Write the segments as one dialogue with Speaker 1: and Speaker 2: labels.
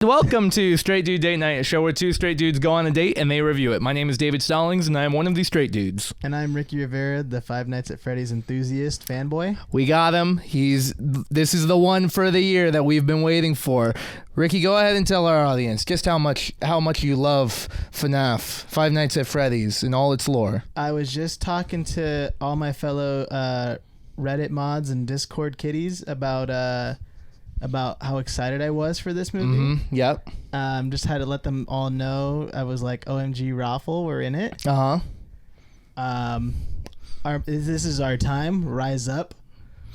Speaker 1: Welcome to Straight Dude Date Night, a show where two straight dudes go on a date and they review it. My name is David Stallings, and I am one of these straight dudes.
Speaker 2: And I'm Ricky Rivera, the Five Nights at Freddy's enthusiast fanboy.
Speaker 1: We got him. This is the one for the year that we've been waiting for. Ricky, go ahead and tell our audience just how much you love FNAF, Five Nights at Freddy's, and all its lore.
Speaker 2: I was just talking to all my fellow Reddit mods and Discord kitties about how excited I was for this movie.
Speaker 1: Mm-hmm. Yep.
Speaker 2: Just had to let them all know. I was like, OMG Raffle, we're in it. This is our time. Rise up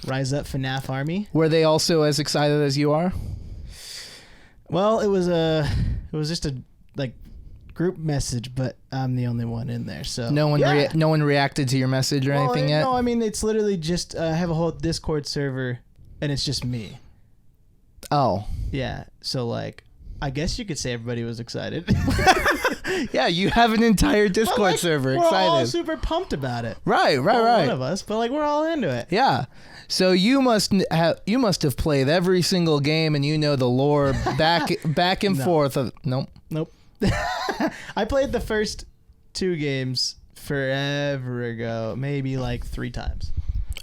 Speaker 2: FNAF army.
Speaker 1: Were they also as excited as you are?
Speaker 2: Well, it was just a group message, but I'm the only one in there. So
Speaker 1: no one reacted to your message or anything yet?
Speaker 2: No, I mean, it's literally just I have a whole Discord server and it's just me.
Speaker 1: Oh.
Speaker 2: Yeah. So I guess you could say everybody was excited.
Speaker 1: Yeah, you have an entire Discord server excited.
Speaker 2: We're all super pumped about it.
Speaker 1: Right.
Speaker 2: One of us, but we're all into it.
Speaker 1: Yeah. So you must have played every single game and you know the lore back and forth of Nope.
Speaker 2: I played the first two games forever ago, maybe 3 times.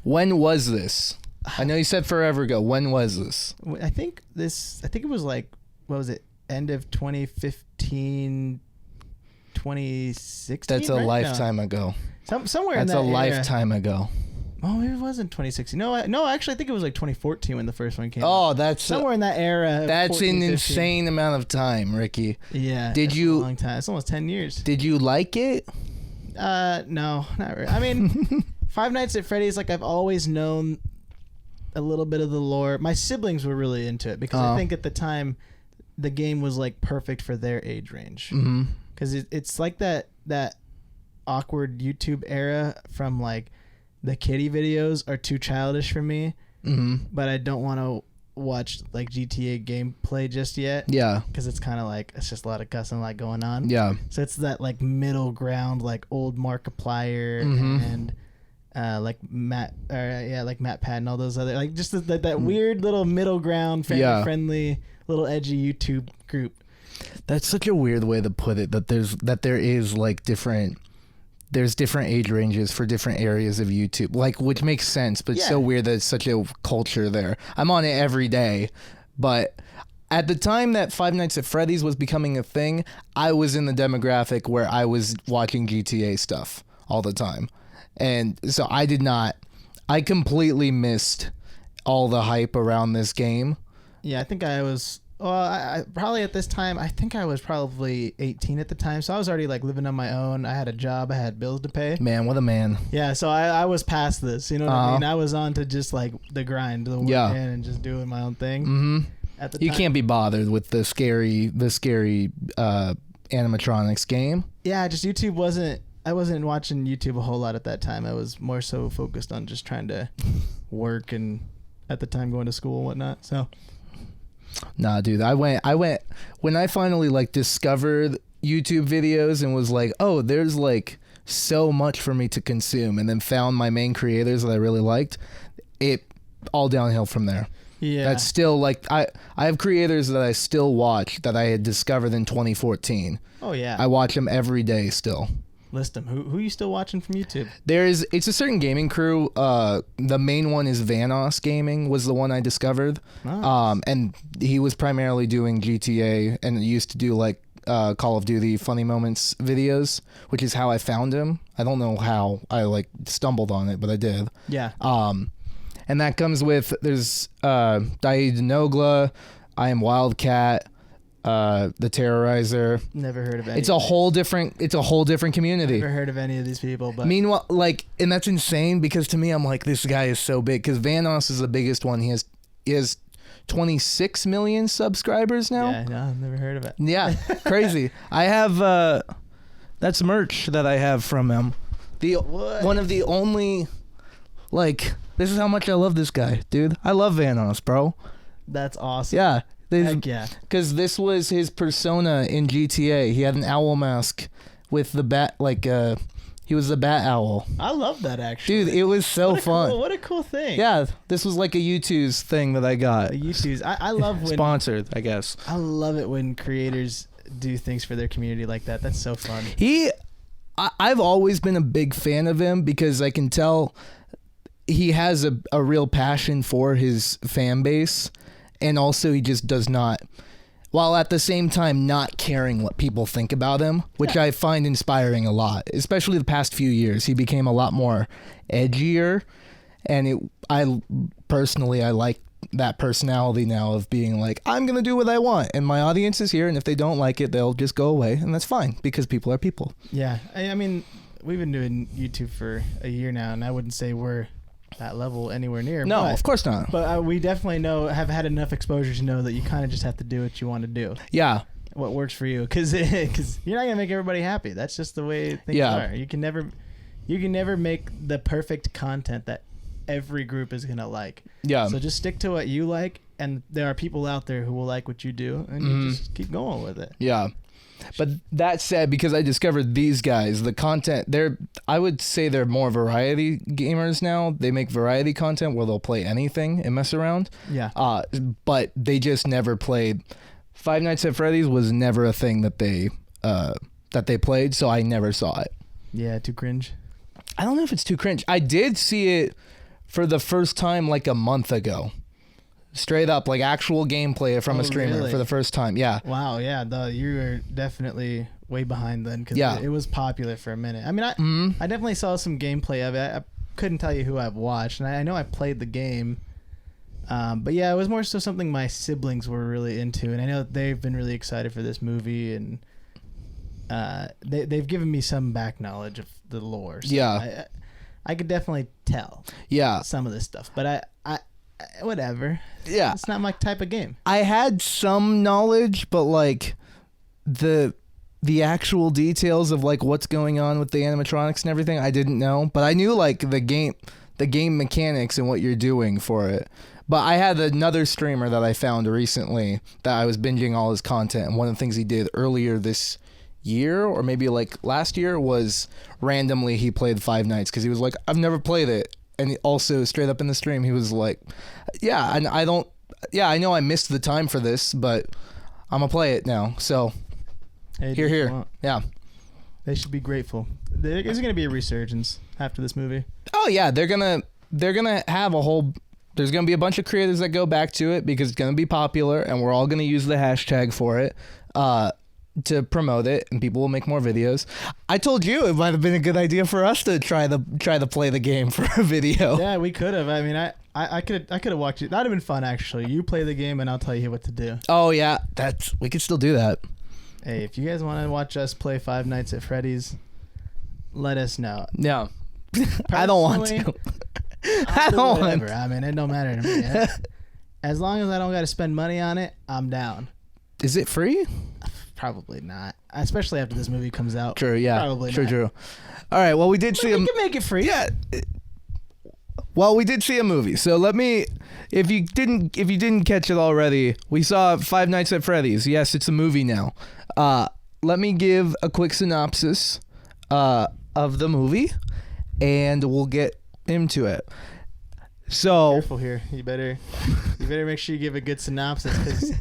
Speaker 1: When was this? I know you said forever ago. When was this?
Speaker 2: I think it was what was it? End of 2015, 2016?
Speaker 1: That's a lifetime ago.
Speaker 2: Somewhere in that era.
Speaker 1: That's a lifetime ago.
Speaker 2: Oh, maybe it wasn't 2016. No, actually I think it was 2014 when the first one came out.
Speaker 1: Oh, that's
Speaker 2: somewhere in that era.
Speaker 1: That's
Speaker 2: 14,
Speaker 1: an
Speaker 2: 15.
Speaker 1: insane amount of time, Ricky.
Speaker 2: Yeah.
Speaker 1: Did you?
Speaker 2: A long time. It's almost 10 years.
Speaker 1: Did you like it?
Speaker 2: No, not really. I mean, Five Nights at Freddy's, I've always known a little bit of the lore. My siblings were really into it because I think at the time the game was perfect for their age range. Because it's like that awkward YouTube era from the kiddie videos are too childish for me. But I don't want to watch GTA gameplay just yet. Yeah. Because it's kind of it's just a lot of cussing going on. Yeah. So it's that middle ground old Markiplier and Matt Pat and all those other just that weird little middle ground family friendly little edgy YouTube group.
Speaker 1: That's such a weird way to put it, that there is different age ranges for different areas of YouTube, which makes sense, but it's so weird that it's such a culture there. I'm on it every day, but at the time that Five Nights at Freddy's was becoming a thing, I was in the demographic where I was watching GTA stuff all the time. And so I completely missed all the hype around this game.
Speaker 2: Yeah, I think I was, I probably at this time, I think I was probably 18 at the time. So I was already living on my own. I had a job. I had bills to pay.
Speaker 1: Man, what a man.
Speaker 2: Yeah, so I was past this. You know what I mean? I was on to just the grind, the work in and just doing my own thing. At the time. You
Speaker 1: can't be bothered with the scary animatronics game.
Speaker 2: Yeah, just YouTube I wasn't watching YouTube a whole lot at that time. I was more so focused on just trying to work and at the time going to school and whatnot. So,
Speaker 1: nah, dude, I went when I finally discovered YouTube videos and was oh, there's so much for me to consume, and then found my main creators that I really liked. It all downhill from there. Yeah, that's still I have creators that I still watch that I had discovered in 2014.
Speaker 2: Oh yeah,
Speaker 1: I watch them every day still.
Speaker 2: List them. Who are you still watching from YouTube?
Speaker 1: It's a certain gaming crew. The main one is Vanoss Gaming, was the one I discovered. Nice. And he was primarily doing GTA and used to do Call of Duty funny moments videos, which is how I found him. I don't know how I stumbled on it, but I did. Yeah. And that comes with there's Daid Nogla, I Am Wildcat, the Terrorizer.
Speaker 2: Never heard of any.
Speaker 1: It's a whole different community.
Speaker 2: Never heard of any of these people, but
Speaker 1: meanwhile, and that's insane because to me, I'm this guy is so big because Vanoss is the biggest one. He has 26 million subscribers now.
Speaker 2: Yeah, no, I've never heard of it.
Speaker 1: Yeah, crazy. I have that's merch that I have from him. One of the only this is how much I love this guy, dude. I love Vanoss, bro.
Speaker 2: That's awesome.
Speaker 1: Yeah.
Speaker 2: Heck yeah.
Speaker 1: Because this was his persona in GTA. He had an owl mask with the bat, He was the bat owl.
Speaker 2: I love that, actually.
Speaker 1: Dude, it was so fun.
Speaker 2: What a cool thing.
Speaker 1: Yeah, this was like a U2's thing that I got.
Speaker 2: The YouTubes. I love when
Speaker 1: sponsored, I guess.
Speaker 2: I love it when creators do things for their community like that. That's so fun.
Speaker 1: I've always been a big fan of him because I can tell he has a real passion for his fan base, and also he just does not, while at the same time not caring what people think about him, which I find inspiring a lot. Especially the past few years, he became a lot more edgier, and I like that personality now of being like, I'm gonna do what I want, and my audience is here, and if they don't like it, they'll just go away, and that's fine because people are people.
Speaker 2: Yeah, I mean, we've been doing YouTube for a year now, and I wouldn't say we're that level anywhere near.
Speaker 1: No, of course not.
Speaker 2: But we definitely have had enough exposure to know that you kind of just have to do what you want to do.
Speaker 1: Yeah.
Speaker 2: What works for you, because you're not gonna make everybody happy. That's just the way things are. You can never make the perfect content that every group is gonna like.
Speaker 1: Yeah.
Speaker 2: So just stick to what you like, and there are people out there who will like what you do, and you just keep going with it.
Speaker 1: Yeah. But that said, because I discovered these guys, the content, I would say they're more variety gamers now. They make variety content where they'll play anything and mess around.
Speaker 2: Yeah.
Speaker 1: But they just never played. Five Nights at Freddy's was never a thing that they played, so I never saw it.
Speaker 2: Yeah, too cringe.
Speaker 1: I don't know if it's too cringe. I did see it for the first time like a month ago. Straight up, like actual gameplay from a streamer
Speaker 2: really?
Speaker 1: for the first time. Yeah.
Speaker 2: Wow, yeah. You were definitely way behind then, because it was popular for a minute. I mean, I definitely saw some gameplay of it. I couldn't tell you who I've watched, and I know I played the game. But yeah, it was more so something my siblings were really into, and I know they've been really excited for this movie, and they've given me some back knowledge of the lore. So
Speaker 1: yeah.
Speaker 2: I could definitely tell.
Speaker 1: Yeah.
Speaker 2: Some of this stuff, but I whatever.
Speaker 1: Yeah.
Speaker 2: It's not my type of game.
Speaker 1: I had some knowledge, but like the actual details of like what's going on with the animatronics and everything, I didn't know. But I knew like the game mechanics and what you're doing for it. But I had another streamer that I found recently that I was binging all his content, and one of the things he did earlier this year, or maybe like last year, was randomly he played Five Nights because he was like, I've never played it. And he also straight up in the stream, he was like, yeah, and I know I missed the time for this, but I'm gonna play it now. So
Speaker 2: hey,
Speaker 1: here. Yeah.
Speaker 2: They should be grateful. There's gonna be a resurgence after this movie.
Speaker 1: Oh yeah, they're gonna have there's gonna be a bunch of creators that go back to it because it's gonna be popular, and we're all gonna use the hashtag for it. To promote it, and people will make more videos. I told you it might have been a good idea for us to try to play the game for a video.
Speaker 2: Yeah, we could have. I mean, I could have walked you. That'd have been fun, actually. You play the game, and I'll tell you what to do.
Speaker 1: Oh yeah, we could still do that.
Speaker 2: Hey, if you guys want to watch us play Five Nights at Freddy's, let us know.
Speaker 1: No, I don't want to. I don't want to.
Speaker 2: I mean, it don't matter to me. As long as I don't got to spend money on it, I'm down.
Speaker 1: Is it free?
Speaker 2: Probably not, especially after this movie comes out.
Speaker 1: True, yeah.
Speaker 2: Probably
Speaker 1: true,
Speaker 2: not.
Speaker 1: True. All right, well, we did see
Speaker 2: we can make it free.
Speaker 1: Yeah. Well, we did see a movie. So let me, if you didn't catch it already, we saw Five Nights at Freddy's. Yes, it's a movie now. Let me give a quick synopsis of the movie, and we'll get into it. So
Speaker 2: careful here. You better make sure you give a good synopsis, because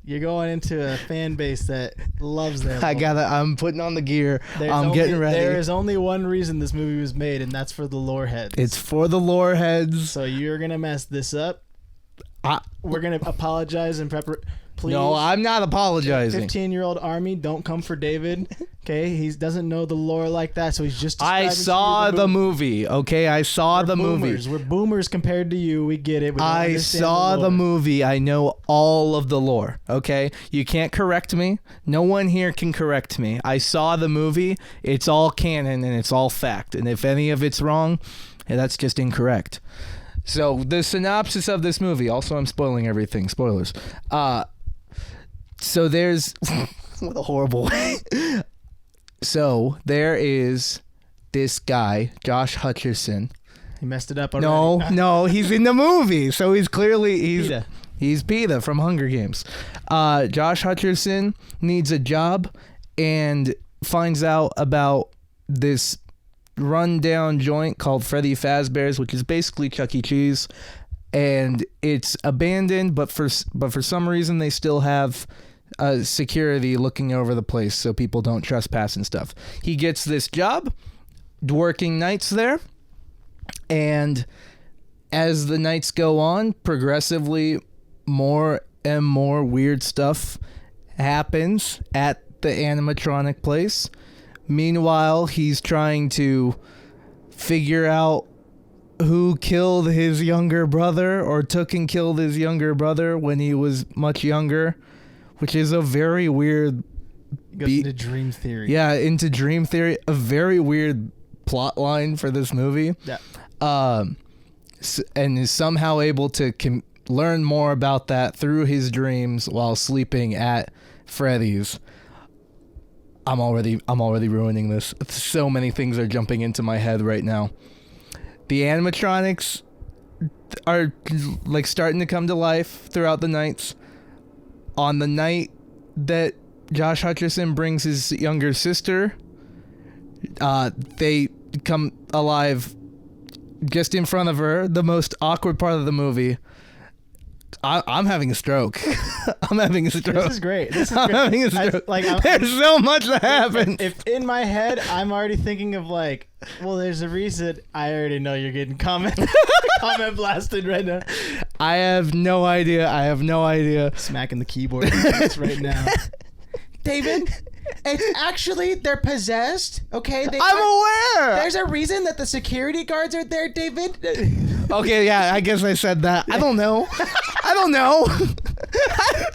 Speaker 2: you're going into a fan base that loves them.
Speaker 1: I'm putting on the gear. Getting ready.
Speaker 2: There is only one reason this movie was made, and that's for the lore heads.
Speaker 1: It's for the lore heads.
Speaker 2: So you're going to mess this up. We're going to apologize and please.
Speaker 1: No, I'm not apologizing.
Speaker 2: 15-year-old Army, don't come for David. Okay, he doesn't know the lore like that, so he's just.
Speaker 1: I saw the movie. Okay, I saw the movie.
Speaker 2: We're boomers compared to you. We get it.
Speaker 1: I saw the movie. I know all of the lore. Okay, you can't correct me. No one here can correct me. I saw the movie. It's all canon and it's all fact. And if any of it's wrong, that's just incorrect. So the synopsis of this movie. Also, I'm spoiling everything. Spoilers. So there's what a horrible way. So there is this guy, Josh Hutcherson.
Speaker 2: He messed it up already.
Speaker 1: No, he's in the movie. So he's clearly
Speaker 2: PETA.
Speaker 1: He's PETA from Hunger Games. Josh Hutcherson needs a job and finds out about this run-down joint called Freddy Fazbear's, which is basically Chuck E. Cheese, and it's abandoned, but for some reason they still have security looking over the place so people don't trespass and stuff. He gets this job working nights there, and as the nights go on, progressively more and more weird stuff happens at the animatronic place. Meanwhile, he's trying to figure out who killed his younger brother or took and killed his younger brother when he was much younger, which is a very weird
Speaker 2: into dream theory.
Speaker 1: Yeah, into dream theory. A very weird plot line for this movie.
Speaker 2: Yeah.
Speaker 1: And is somehow able to learn more about that through his dreams while sleeping at Freddy's. I'm already ruining this. So many things are jumping into my head right now. The animatronics are like starting to come to life throughout the nights. On the night that Josh Hutcherson brings his younger sister, they come alive just in front of her. The most awkward part of the movie. I'm having a stroke. I'm having a stroke.
Speaker 2: This is great.
Speaker 1: I'm having a stroke. There's so much that happened.
Speaker 2: If in my head I'm already thinking of like, well, there's a reason. I already know you're getting comment blasted right now.
Speaker 1: I have no idea.
Speaker 2: Smacking the keyboard right now. David, it's actually they're possessed. Okay,
Speaker 1: I'm aware.
Speaker 2: There's a reason that the security guards are there, David.
Speaker 1: Okay, yeah, I guess I said that. I don't know.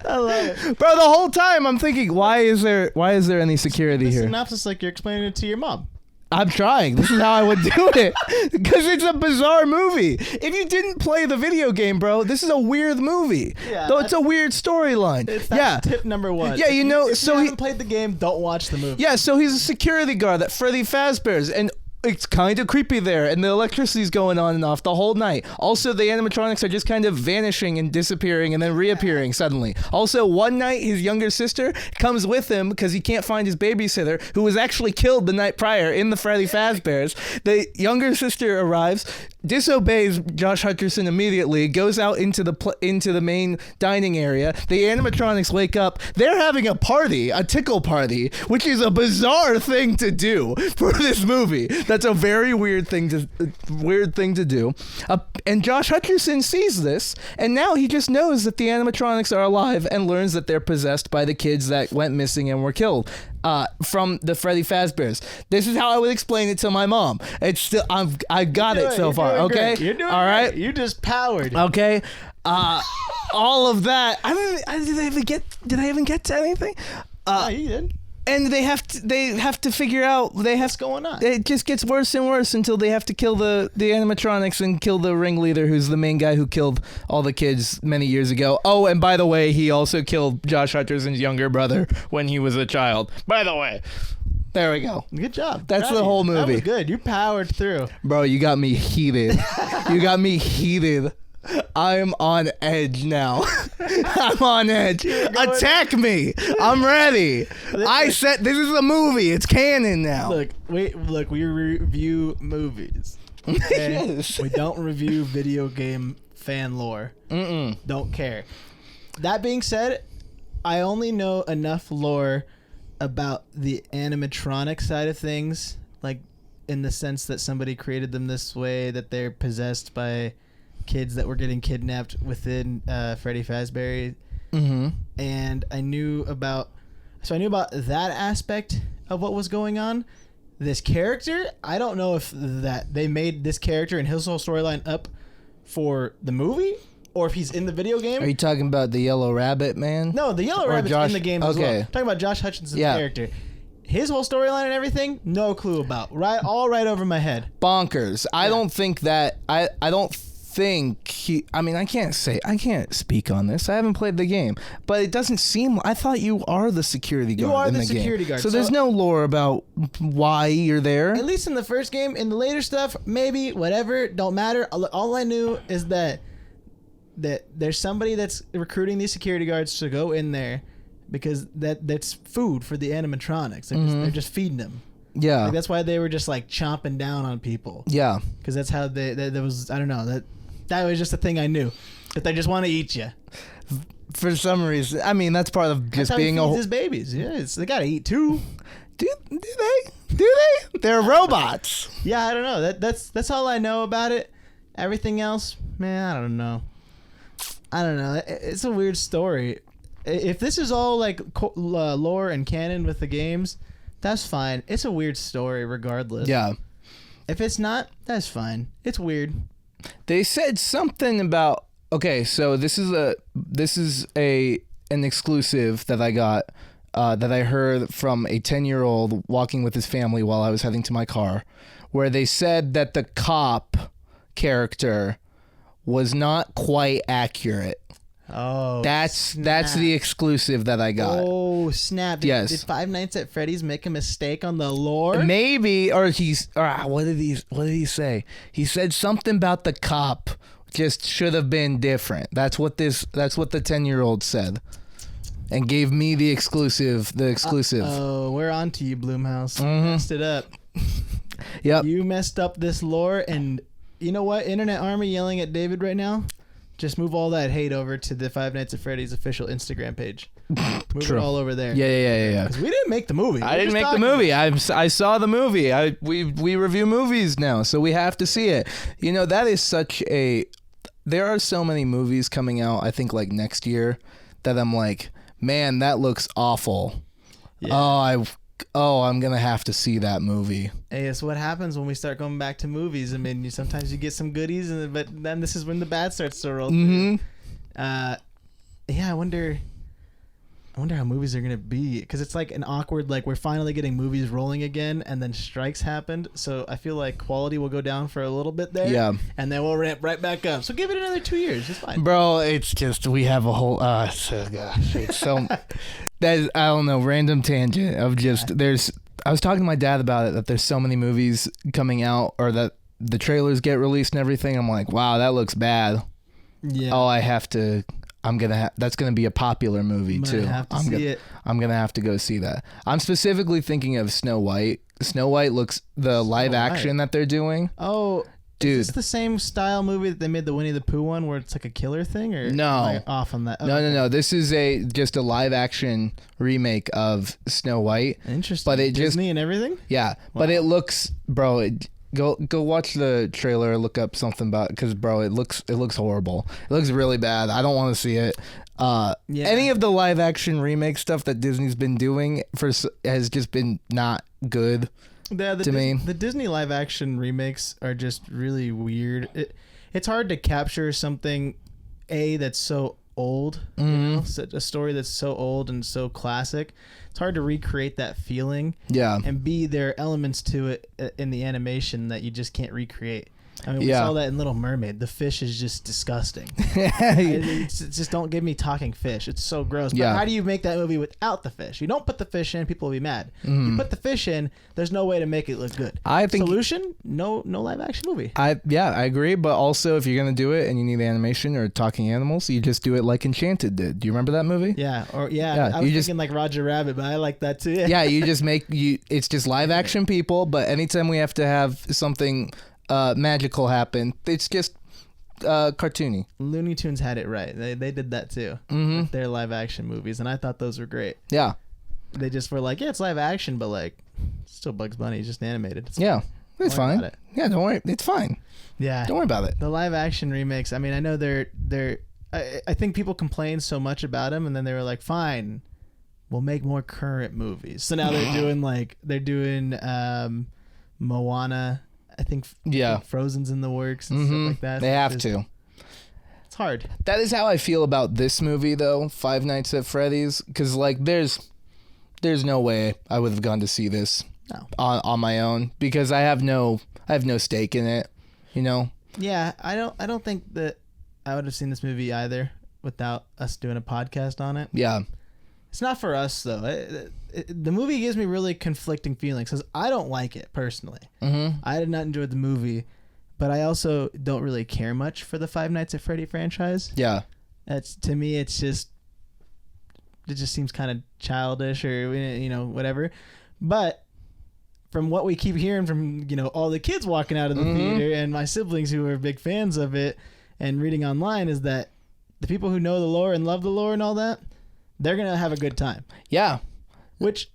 Speaker 1: I love it, bro. The whole time I'm thinking, why is there any security here?
Speaker 2: Synopsis like you're explaining it to your mom.
Speaker 1: I'm trying. This is how I would do it. Because it's a bizarre movie. If you didn't play the video game, bro, this is a weird movie. Yeah, though it's a weird storyline.
Speaker 2: That's tip number one.
Speaker 1: Yeah, if you
Speaker 2: haven't played the game, don't watch the movie.
Speaker 1: Yeah, so he's a security guard at Freddy Fazbear's, and it's kind of creepy there, and the electricity's going on and off the whole night. Also, the animatronics are just kind of vanishing and disappearing and then reappearing suddenly. Also, one night, his younger sister comes with him because he can't find his babysitter, who was actually killed the night prior in the Freddy Fazbear's. The younger sister arrives, disobeys Josh Hutcherson immediately, goes out into the main dining area. The animatronics wake up. They're having a party, a tickle party, which is a bizarre thing to do for this movie. That's a very weird thing to do. And Josh Hutcherson sees this, and now he just knows that the animatronics are alive and learns that they're possessed by the kids that went missing and were killed from the Freddy Fazbear's. This is how I would explain it to my mom. It's still I got it so far. Okay,
Speaker 2: you're doing
Speaker 1: all right.
Speaker 2: Great. You just powered.
Speaker 1: Okay. All of that. Did I even get to anything?
Speaker 2: No, you did.
Speaker 1: And they have to figure out
Speaker 2: what's going on.
Speaker 1: It just gets worse and worse until they have to kill the animatronics and kill the ringleader, who's the main guy who killed all the kids many years ago. Oh, and by the way, he also killed Josh Hutcherson's younger brother when he was a child. By the way. There we go.
Speaker 2: Good job.
Speaker 1: That's the whole movie.
Speaker 2: That was good. You powered through.
Speaker 1: Bro, you got me heated. I'm on edge now. I'm on edge. Attack me. I'm ready. This is a movie. It's canon now.
Speaker 2: Look, we review movies. Okay? Yes. We don't review video game fan lore. Don't care. That being said, I only know enough lore about the animatronic side of things, like in the sense that somebody created them this way, that they're possessed by kids that were getting kidnapped within Freddy Fazbear. And I knew about that aspect of what was going on. This character, I don't know if that they made this character and his whole storyline up for the movie, or if he's in the video game.
Speaker 1: Are you talking about the Yellow Rabbit man?
Speaker 2: No, the Yellow Rabbit's in the game as well. I'm talking about Josh Hutcherson's character. His whole storyline and everything, no clue about. All right over my head.
Speaker 1: Bonkers. Yeah. I don't think that. I don't think he. I mean, I can't speak on this. I haven't played the game, but it doesn't seem. I thought you are the security guard.
Speaker 2: You are
Speaker 1: in
Speaker 2: the security guard.
Speaker 1: So there's no lore about why you're there.
Speaker 2: At least in the first game. In the later stuff, maybe whatever. Don't matter. All I knew is that there's somebody that's recruiting these security guards to go in there because that's food for the animatronics. They're just feeding them.
Speaker 1: Yeah.
Speaker 2: Like, that's why they were just like chomping down on people.
Speaker 1: Yeah.
Speaker 2: Because that's how that was, I don't know, that was just a thing I knew. That they just want to eat you.
Speaker 1: For some reason. I mean, that's part of just
Speaker 2: that's
Speaker 1: being
Speaker 2: how he feeds his babies. Yeah, they got to eat too.
Speaker 1: Do they? Do they? They're robots.
Speaker 2: Yeah, I don't know. That's all I know about it. Everything else, man, I don't know. It's a weird story. If this is all like lore and canon with the games, that's fine. It's a weird story regardless.
Speaker 1: Yeah.
Speaker 2: If it's not, that's fine. It's weird.
Speaker 1: They said something about, okay, so this is an exclusive that I got that I heard from a 10-year-old walking with his family while I was heading to my car, where they said that the cop character was not quite accurate.
Speaker 2: Oh,
Speaker 1: that's the exclusive that I got.
Speaker 2: Oh, snap. Did Five Nights at Freddy's make a mistake on the lore?
Speaker 1: Maybe, or what did he say? He said something about the cop just should have been different. That's what the 10-year-old said. And gave me the exclusive.
Speaker 2: Oh, we're on to you, Bloomhouse.
Speaker 1: Mm-hmm.
Speaker 2: Messed it up.
Speaker 1: Yep.
Speaker 2: You messed up this lore, and you know what? Internet Army yelling at David right now? Just move all that hate over to the Five Nights at Freddy's official Instagram page. Move
Speaker 1: True.
Speaker 2: it all over there.
Speaker 1: Yeah.
Speaker 2: Because we didn't make the movie.
Speaker 1: I didn't make the movie. I saw the movie. We review movies now, so we have to see it. You know, that is such a... There are so many movies coming out, I think, like next year, that I'm like, man, that looks awful. Yeah. I'm going to have to see that movie.
Speaker 2: Hey, it's what happens when we start going back to movies. I mean, sometimes you get some goodies, but then this is when the bad starts to roll through. Yeah, I wonder how movies are going to be. Because it's like an awkward, like, we're finally getting movies rolling again, and then strikes happened. So I feel like quality will go down for a little bit there.
Speaker 1: Yeah.
Speaker 2: And then we'll ramp right back up. So give it another 2 years. It's fine.
Speaker 1: Bro, it's just, we have a whole, it's so, that is, I don't know, random tangent of just, I was talking to my dad about it, that there's so many movies coming out, or that the trailers get released and everything. I'm like, wow, that looks bad. Yeah. Oh, that's gonna be a popular movie too. I'm gonna have to go see that. I'm specifically thinking of Snow White. Snow White looks, the live action that they're doing.
Speaker 2: Oh,
Speaker 1: dude,
Speaker 2: is this the same style movie that they made the Winnie the Pooh one, where it's like a killer thing, or
Speaker 1: no?
Speaker 2: Am I off on that? Oh,
Speaker 1: no. This is just a live action remake of Snow White.
Speaker 2: Interesting.
Speaker 1: But it
Speaker 2: Disney and everything.
Speaker 1: Yeah, wow. But it looks, bro. Go watch the trailer. Look up something about it, because bro, it looks horrible. It looks really bad. I don't want to see it. Any of the live action remake stuff that Disney's been doing has just been not good to me.
Speaker 2: The Disney live action remakes are just really weird. It's hard to capture something that's so old, you know, a story that's so old and so classic. It's hard to recreate that feeling. Yeah. And B, there are elements to it in the animation that you just can't recreate. I mean, we saw that in Little Mermaid. The fish is just disgusting. It's just, don't give me talking fish. It's so gross. But how do you make that movie without the fish? You don't put the fish in, people will be mad. You put the fish in, there's no way to make it look good. I think solution, no live action movie. I
Speaker 1: agree. But also, if you're gonna do it and you need animation or talking animals, you just do it like Enchanted did. Do you remember that movie?
Speaker 2: Yeah. I was thinking like Roger Rabbit, but I like that too.
Speaker 1: Yeah. You just it's just live action people, but anytime we have to have something magical happen, it's just cartoony.
Speaker 2: Looney Tunes had it right. They did that too with their live action movies, and I thought those were great. Yeah, they just were like, it's live action, but like, it's still Bugs Bunny, just animated.
Speaker 1: It's fine. Yeah, don't worry, it's fine. Yeah, don't worry about it.
Speaker 2: The live action remakes, I mean, I know they're I think people complain so much about them, and then they were like, fine, we'll make more current movies. So now they're doing Moana. I think Frozen's in the works and stuff like that.
Speaker 1: They have to.
Speaker 2: It's hard.
Speaker 1: That is how I feel about this movie, though, Five Nights at Freddy's, because like there's no way I would have gone to see this on my own, because I have no stake in it, you know.
Speaker 2: Yeah, I don't think that I would have seen this movie either without us doing a podcast on it. Yeah. It's not for us, though. The movie gives me really conflicting feelings, because I don't like it, personally. I did not enjoy the movie, but I also don't really care much for the Five Nights at Freddy franchise. Yeah. To me, it just seems kind of childish, or, you know, whatever. But from what we keep hearing from, all the kids walking out of the theater and my siblings who are big fans of it and reading online, is that the people who know the lore and love the lore and all that, they're going to have a good time.
Speaker 1: Yeah.
Speaker 2: Which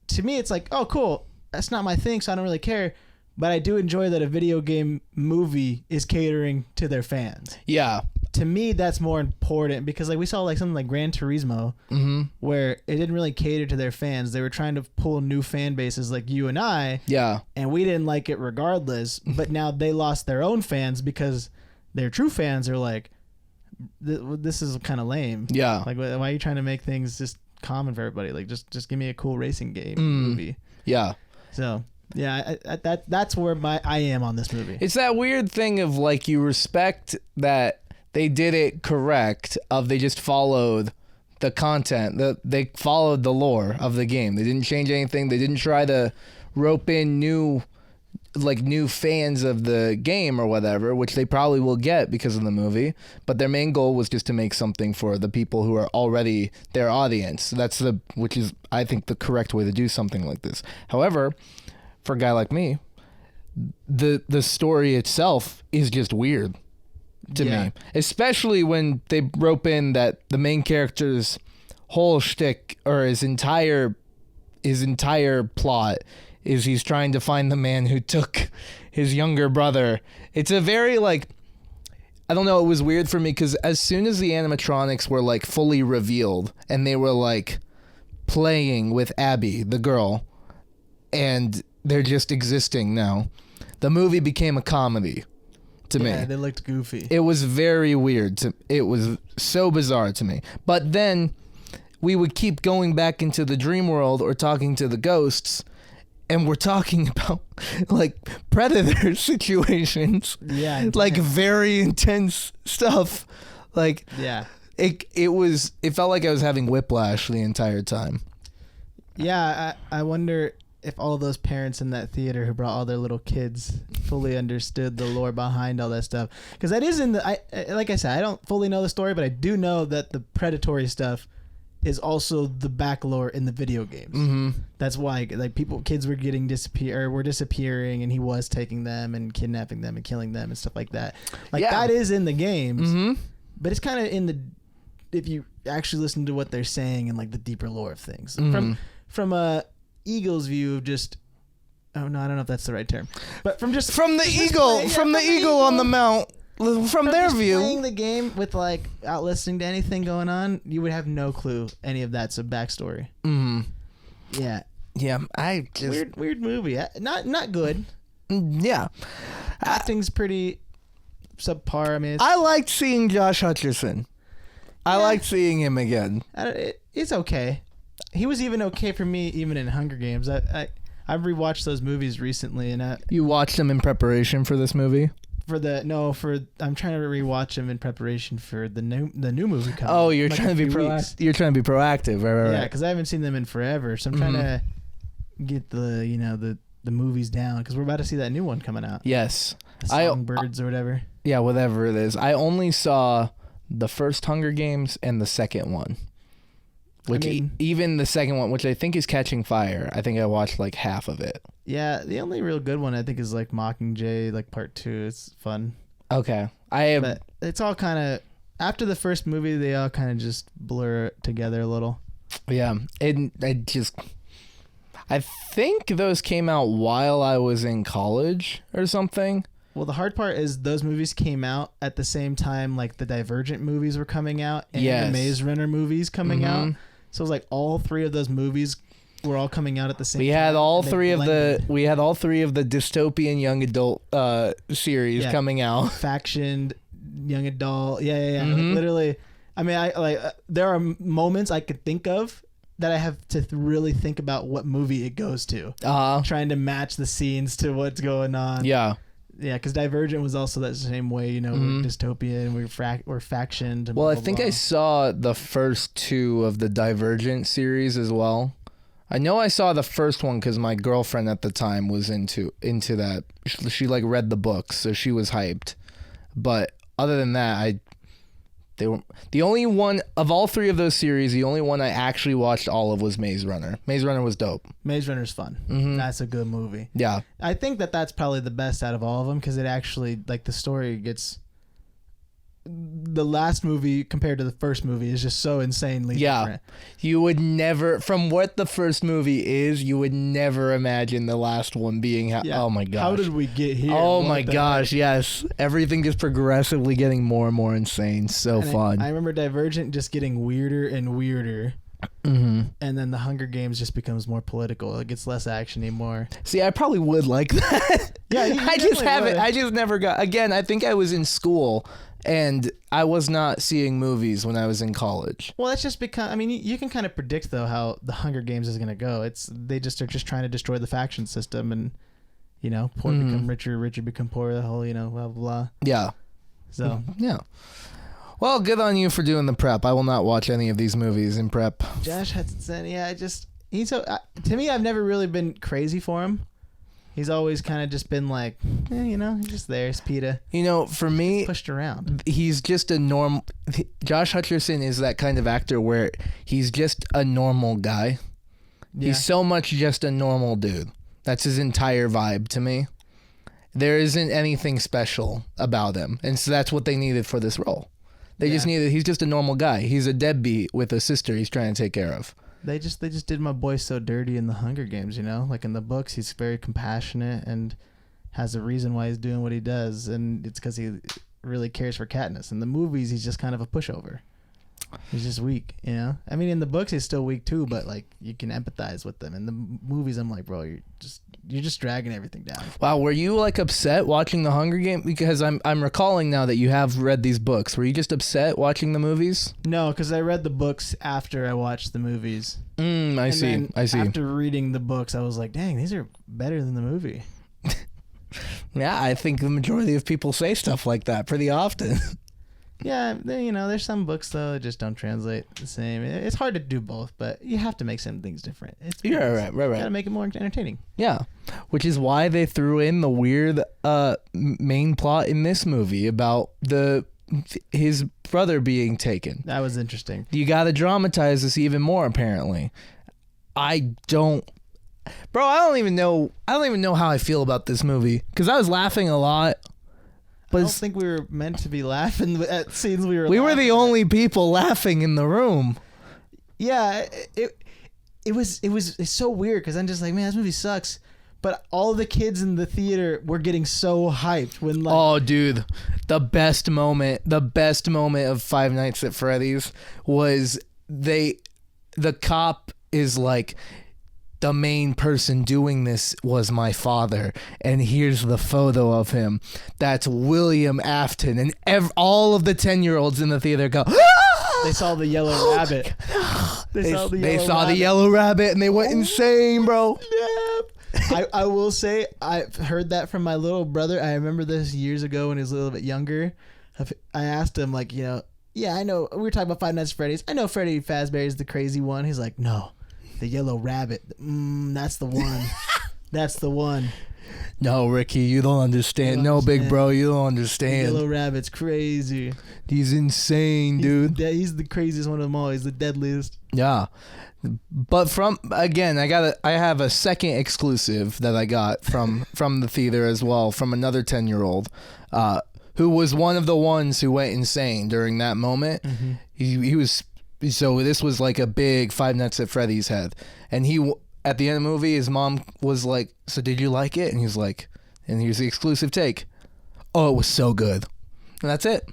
Speaker 2: to me, it's like, oh, cool. That's not my thing, so I don't really care. But I do enjoy that a video game movie is catering to their fans.
Speaker 1: Yeah.
Speaker 2: To me, that's more important because we saw something like Gran Turismo where it didn't really cater to their fans. They were trying to pull new fan bases like you and I.
Speaker 1: Yeah. And
Speaker 2: we didn't like it regardless. But now they lost their own fans because their true fans are like, this is kind of lame.
Speaker 1: Yeah.
Speaker 2: Why are you trying to make things just common for everybody? Just give me a cool racing game movie.
Speaker 1: Yeah.
Speaker 2: So... yeah, that's where I am on this movie.
Speaker 1: It's that weird thing of you respect that they did it correct, of they just followed the content, they followed the lore of the game. They didn't change anything. They didn't try to rope in new fans of the game or whatever, which they probably will get because of the movie. But their main goal was just to make something for the people who are already their audience. Which is, I think, the correct way to do something like this. However, for a guy like me, the story itself is just weird to me. Especially when they rope in that the main character's whole shtick, or his entire plot, is he's trying to find the man who took his younger brother. It's a very I don't know, it was weird for me because as soon as the animatronics were fully revealed and they were playing with Abby, the girl, and they're just existing now, the movie became a comedy to me.
Speaker 2: Yeah, they looked goofy.
Speaker 1: It was very weird. It was so bizarre to me. But then we would keep going back into the dream world or talking to the ghosts, and we're talking about predator situations.
Speaker 2: Yeah.
Speaker 1: Very intense stuff.
Speaker 2: Yeah.
Speaker 1: It felt like I was having whiplash the entire time.
Speaker 2: Yeah, I wonder if all those parents in that theater who brought all their little kids fully understood the lore behind all that stuff. Because that is like I said, I don't fully know the story, but I do know that the predatory stuff is also the back lore in the video games. Mm-hmm. That's why kids were were disappearing, and he was taking them and kidnapping them and killing them and stuff like that. That is in the games, but it's kind of if you actually listen to what they're saying and the deeper lore of things. From a eagle's view of just, oh no, I don't know if that's the right term, but from the eagle on the mount, from their view, playing the game without listening to anything going on, you would have no clue any of that's a backstory. Yeah,
Speaker 1: I just
Speaker 2: weird movie. Not good.
Speaker 1: Yeah,
Speaker 2: acting's pretty subpar. I mean,
Speaker 1: I liked seeing Josh Hutcherson. I liked seeing him again.
Speaker 2: It's okay. He was even okay for me, even in Hunger Games. I've rewatched those movies recently, and
Speaker 1: you watched them in preparation for this movie.
Speaker 2: I'm trying to rewatch them in preparation for the new movie coming.
Speaker 1: Oh, you're trying to be proactive. You're trying to be proactive, right?
Speaker 2: Yeah, because I haven't seen them in forever, so I'm trying to get the movies down because we're about to see that new one coming out.
Speaker 1: Yes,
Speaker 2: the Songbirds or whatever.
Speaker 1: Yeah, whatever it is. I only saw the first Hunger Games and the second one. Even the second one, which I think is catching fire, I think I watched half of it.
Speaker 2: Yeah, the only real good one I think is Mockingjay, part 2. It's fun.
Speaker 1: Okay.
Speaker 2: But it's all kind of, after the first movie, they all kind of just blur together a little.
Speaker 1: Yeah. I think those came out while I was in college or something.
Speaker 2: Well, the hard part is those movies came out at the same time the Divergent movies were coming out and the Maze Runner movies coming out. So it was all three of those movies were all coming out at the same time.
Speaker 1: We had all three of the dystopian young adult series coming out.
Speaker 2: Factioned young adult. Yeah. Literally, I mean, there are moments I could think of that I have to really think about what movie it goes to. Trying to match the scenes to what's going on.
Speaker 1: Yeah.
Speaker 2: Yeah, because Divergent was also that same way, we're dystopian and we're factioned.
Speaker 1: Well, I think I saw the first 2 of the Divergent series as well. I know I saw the first one because my girlfriend at the time was into that. She read the books, so she was hyped. But other than that, They were the only one of all three of those series. The only one I actually watched all of was Maze Runner. Maze Runner was dope.
Speaker 2: Maze Runner's fun.
Speaker 1: Mm-hmm.
Speaker 2: That's a good movie.
Speaker 1: Yeah.
Speaker 2: I think that's probably the best out of all of them because it actually, like, the story gets... The last movie compared to the first movie is just so insanely different.
Speaker 1: You would never, from what the first movie is, you would never imagine the last one being. Oh my gosh!
Speaker 2: How did we get here?
Speaker 1: Oh my gosh! Yes, everything just progressively getting more and more insane. So fun.
Speaker 2: I remember Divergent just getting weirder and weirder.
Speaker 1: Mm-hmm.
Speaker 2: And then the Hunger Games just becomes more political. It gets less action anymore.
Speaker 1: See, I probably would like that.
Speaker 2: Yeah,
Speaker 1: I just haven't. I just never got. Again, I think I was in school. And I was not seeing movies when I was in college.
Speaker 2: Well, that's just because, I mean, you can kind of predict, though, how the Hunger Games is going to go. They just are just trying to destroy the faction system and, you know, poor become richer, richer become poor, the whole, you know, blah, blah, blah.
Speaker 1: Yeah.
Speaker 2: So.
Speaker 1: Yeah. Well, good on you for doing the prep. I will not watch any of these movies in prep.
Speaker 2: Josh Hutcherson, yeah, he's so, to me, I've never really been crazy for him. He's always kind of just been like, you know, he's just there. He's PETA.
Speaker 1: You know, for me,
Speaker 2: pushed around.
Speaker 1: He's just a normal. Josh Hutcherson is that kind of actor where he's just a normal guy. Yeah. He's so much just a normal dude. That's his entire vibe to me. There isn't anything special about him, and so that's what they needed for this role. They just needed. He's just a normal guy. He's a deadbeat with a sister he's trying to take care of.
Speaker 2: They just did my boy so dirty in the Hunger Games, you know? Like in the books, he's very compassionate and has a reason why he's doing what he does, and it's because he really cares for Katniss. In the movies, he's just kind of a pushover. He's just weak, you know? I mean, in the books, he's still weak too, but like you can empathize with them. In the movies, I'm like, bro, you're just dragging everything down.
Speaker 1: Wow, were you like upset watching the Hunger Games? Because I'm recalling now that you have read these books. Were you just upset watching the movies?
Speaker 2: No, because I read the books after I watched the movies.
Speaker 1: I see.
Speaker 2: After reading the books, I was like, dang, these are better than the movie.
Speaker 1: Yeah, I think the majority of people say stuff like that pretty often.
Speaker 2: Yeah, you know, there's some books though that just don't translate the same. It's hard to do both, but you have to make some things different.
Speaker 1: Right.
Speaker 2: Got to make it more entertaining.
Speaker 1: Yeah, which is why they threw in the weird main plot in this movie about his brother being taken.
Speaker 2: That was interesting.
Speaker 1: You got to dramatize this even more. Apparently, I don't even know how I feel about this movie because I was laughing a lot.
Speaker 2: I don't think we were meant to be laughing at scenes we were.
Speaker 1: We were the only people laughing in the room.
Speaker 2: Yeah, it's so weird because I'm just like, man, this movie sucks. But all the kids in the theater were getting so hyped when like.
Speaker 1: Oh, dude, the best moment of Five Nights at Freddy's was the cop is like, the main person doing this was my father, and here's the photo of him. That's William Afton, and all of the 10-year-olds in the theater go, ah!
Speaker 2: They saw the yellow rabbit. They
Speaker 1: saw the yellow rabbit, and they went insane, bro.
Speaker 2: Yeah. I will say, I've heard that from my little brother. I remember this years ago when he was a little bit younger. I asked him, like, you know, yeah, I know, we were talking about Five Nights at Freddy's. I know Freddy Fazbear is the crazy one. He's like, no. The yellow rabbit. That's the one. That's the one.
Speaker 1: No, Ricky, you don't understand. No, big bro, you don't understand.
Speaker 2: The yellow rabbit's crazy.
Speaker 1: He's insane, dude.
Speaker 2: He's the craziest one of them all. He's the deadliest.
Speaker 1: Yeah. But I have a second exclusive that I got from the theater as well, from another 10-year-old, who was one of the ones who went insane during that moment. Mm-hmm. He was. So this was like a big Five Nights at Freddy's head. And at the end of the movie, his mom was like, so did you like it? And he's like, and here's the exclusive take. Oh, it was so good. And that's it.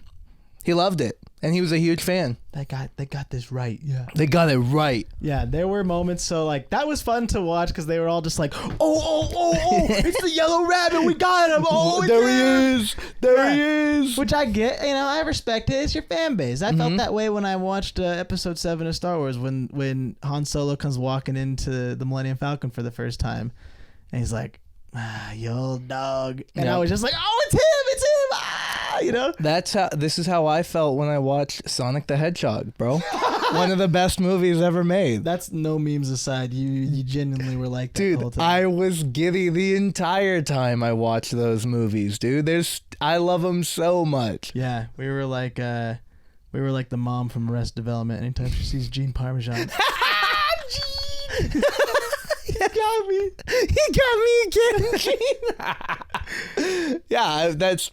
Speaker 1: He loved it. And he was a huge fan.
Speaker 2: They got this right. Yeah.
Speaker 1: They got it right.
Speaker 2: Yeah, there were moments. So like that was fun to watch because they were all just like, oh, it's the yellow rabbit. We got him. Oh,
Speaker 1: there he is. There he is.
Speaker 2: Which I get. You know, I respect it. It's your fan base. I felt that way when I watched episode 7 of Star Wars when Han Solo comes walking into the Millennium Falcon for the first time. And he's like, you old dog. And I was just like, oh, it's him. You know,
Speaker 1: this is how I felt when I watched Sonic the Hedgehog, bro. One of the best movies ever made.
Speaker 2: That's no memes aside. You genuinely were like that.
Speaker 1: Dude,
Speaker 2: the whole time.
Speaker 1: I was giddy the entire time I watched those movies, dude. I love them so much.
Speaker 2: Yeah, we were like We were like the mom from Arrested Development. Anytime she sees Gene Parmesan. Gene! He got me. He got me again, Gene.
Speaker 1: Yeah, that's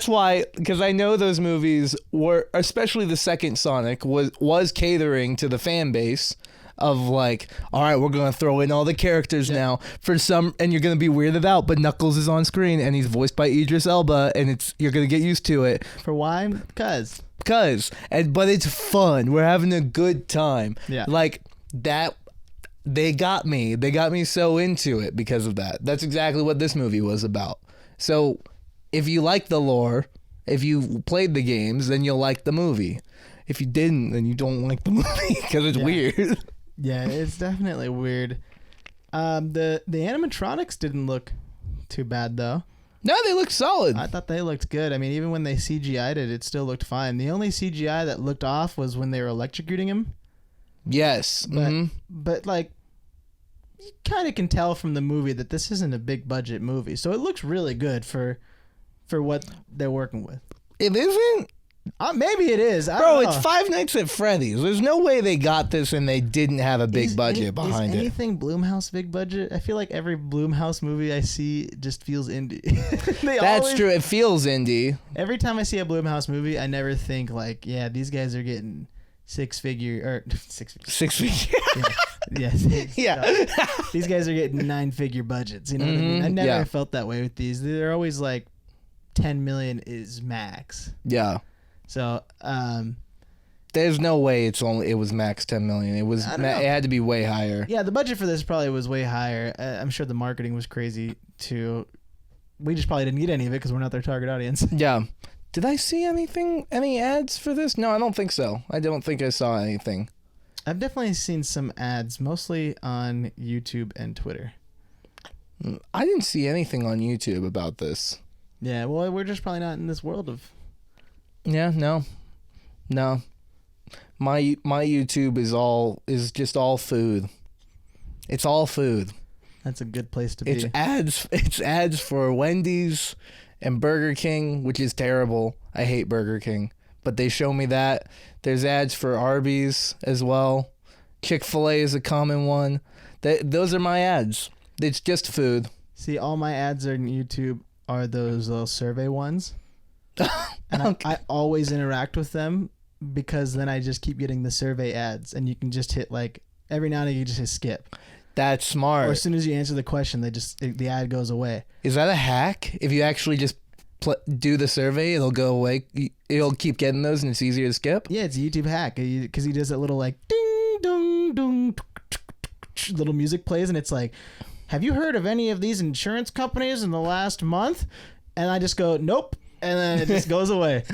Speaker 1: why, because I know those movies were, especially the second Sonic, was catering to the fan base of like, all right, we're gonna throw in all the characters now for some, and you're gonna be weirded out, but Knuckles is on screen and he's voiced by Idris Elba, and you're gonna get used to it.
Speaker 2: For why? Because
Speaker 1: but it's fun. We're having a good time.
Speaker 2: Yeah,
Speaker 1: like that. They got me so into it because of that. That's exactly what this movie was about. So if you like the lore, if you played the games, then you'll like the movie. If you didn't, then you don't like the movie because it's weird.
Speaker 2: Yeah, it's definitely weird. The animatronics didn't look too bad though.
Speaker 1: No, they looked solid.
Speaker 2: I thought they looked good. I mean, even when they CGI'd it, it still looked fine. The only CGI that looked off was when they were electrocuting him.
Speaker 1: Yes.
Speaker 2: But like, you kind of can tell from the movie that this isn't a big budget movie. So it looks really good for what they're working with.
Speaker 1: It isn't?
Speaker 2: Maybe it is.
Speaker 1: Bro, it's Five Nights at Freddy's. There's no way they got this and they didn't have a big budget behind
Speaker 2: it. Is anything Blumhouse big budget? I feel like every Blumhouse movie I see just feels indie.
Speaker 1: That's true. It feels indie.
Speaker 2: Every time I see a Blumhouse movie, I never think like, yeah, these guys are getting six figure. Yeah. These guys are getting 9-figure budgets. You know what I mean? I never felt that way with these. They're always like 10 million is max.
Speaker 1: Yeah.
Speaker 2: So,
Speaker 1: there's no way it was max 10 million. It had to be way higher.
Speaker 2: Yeah, the budget for this probably was way higher. I'm sure the marketing was crazy too. We just probably didn't get any of it because we're not their target audience.
Speaker 1: Yeah. Did I see any ads for this? No, I don't think so. I don't think I saw anything.
Speaker 2: I've definitely seen some ads, mostly on YouTube and Twitter.
Speaker 1: I didn't see anything on YouTube about this.
Speaker 2: Yeah, well, we're just probably not in this world of...
Speaker 1: Yeah, no. My YouTube is just all food. It's all food.
Speaker 2: That's a good place to be.
Speaker 1: It's ads for Wendy's and Burger King, which is terrible. I hate Burger King. But they show me that. There's ads for Arby's as well. Chick-fil-A is a common one. Those are my ads. It's just food.
Speaker 2: See, all my ads on YouTube are those little survey ones. And okay. I always interact with them because then I just keep getting the survey ads. And you can just hit like, every now and then you just hit skip.
Speaker 1: That's smart.
Speaker 2: Or as soon as you answer the question, the ad goes away.
Speaker 1: Is that a hack? If you actually just do the survey, it'll go away. It'll keep getting those, and it's easier to skip.
Speaker 2: Yeah, it's a YouTube hack because he does that little like ding dong dong, little music plays, and it's like, have you heard of any of these insurance companies in the last month? And I just go, nope, and then it just goes away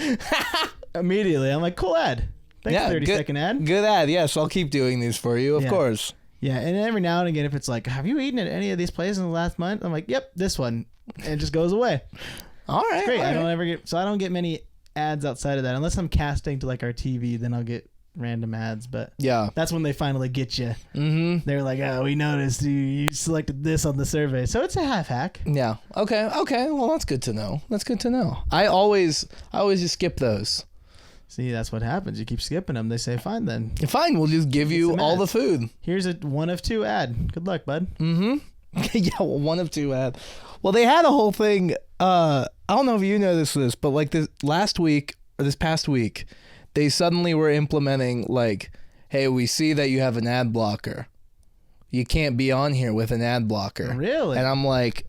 Speaker 2: immediately. I'm like, cool ad. Thanks, 30-second ad.
Speaker 1: Good ad. Yes, I'll keep doing these for you, of course.
Speaker 2: Yeah, and every now and again, if it's like, have you eaten at any of these places in the last month? I'm like, yep, this one, and it just goes away.
Speaker 1: All right,
Speaker 2: it's great.
Speaker 1: All right.
Speaker 2: I don't get many ads outside of that unless I'm casting to like our TV. Then I'll get random ads, but
Speaker 1: yeah,
Speaker 2: that's when they finally get you.
Speaker 1: Mm-hmm.
Speaker 2: They're like, oh, we noticed you selected this on the survey, so it's a half hack.
Speaker 1: Yeah. Okay. Well, that's good to know. I always just skip those.
Speaker 2: See, that's what happens. You keep skipping them. They say, fine then.
Speaker 1: Fine, we'll just give you all the food.
Speaker 2: Here's a 1 of 2 ad. Good luck, bud.
Speaker 1: Mm-hmm. Yeah, well, 1 of 2 ad. Well, they had a whole thing. I don't know if you noticed this, but like this past week, they suddenly were implementing like, hey, we see that you have an ad blocker. You can't be on here with an ad blocker.
Speaker 2: Really?
Speaker 1: And I'm like,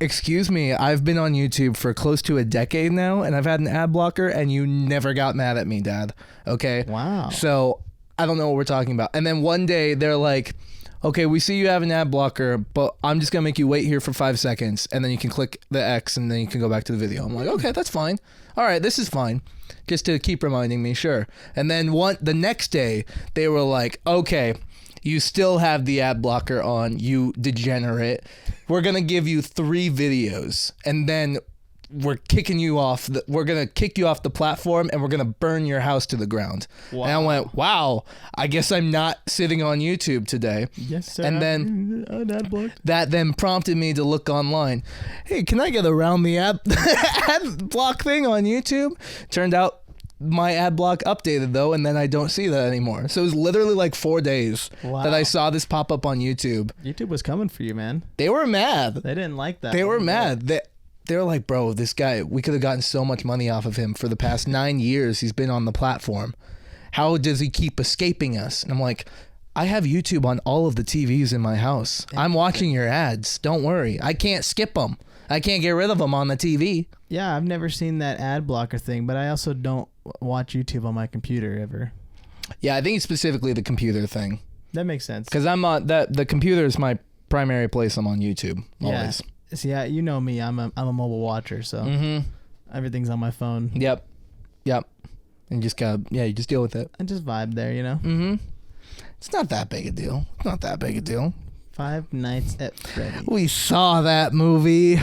Speaker 1: excuse me, I've been on YouTube for close to a decade now, and I've had an ad blocker, and you never got mad at me, Dad. Okay?
Speaker 2: Wow.
Speaker 1: So I don't know what we're talking about. And then one day they're like, okay, we see you have an ad blocker, but I'm just going to make you wait here for 5 seconds, and then you can click the X, and then you can go back to the video. I'm like, okay, that's fine. All right, this is fine. Just to keep reminding me, sure. And then the next day, they were like, okay, you still have the ad blocker on, you degenerate. We're going to give you 3 videos, and then we're kicking you off. We're going to kick you off the platform, and we're going to burn your house to the ground. Wow. And I went, wow, I guess I'm not sitting on YouTube today.
Speaker 2: Yes, sir.
Speaker 1: And then that then prompted me to look online. Hey, can I get around the ad block thing on YouTube? Turned out my ad block updated though, and then I don't see that anymore. So it was literally like 4 days that I saw this pop up on YouTube.
Speaker 2: YouTube was coming for you, man.
Speaker 1: They were mad.
Speaker 2: They didn't like that.
Speaker 1: They were mad. They were like, bro, this guy, we could have gotten so much money off of him for the past 9 years he's been on the platform. How does he keep escaping us? And I'm like, I have YouTube on all of the TVs in my house. I'm watching your ads. Don't worry. I can't skip them. I can't get rid of them on the TV.
Speaker 2: Yeah, I've never seen that ad blocker thing, but I also don't watch YouTube on my computer ever.
Speaker 1: Yeah, I think it's specifically the computer thing.
Speaker 2: That makes sense.
Speaker 1: Because the computer is my primary place I'm on YouTube always.
Speaker 2: Yeah. See, you know me. I'm a mobile watcher, so everything's on my phone.
Speaker 1: Yep. And you just deal with it.
Speaker 2: I just vibe there, you know?
Speaker 1: Mm-hmm. It's not that big a deal.
Speaker 2: Five Nights at Freddy's.
Speaker 1: We saw that movie.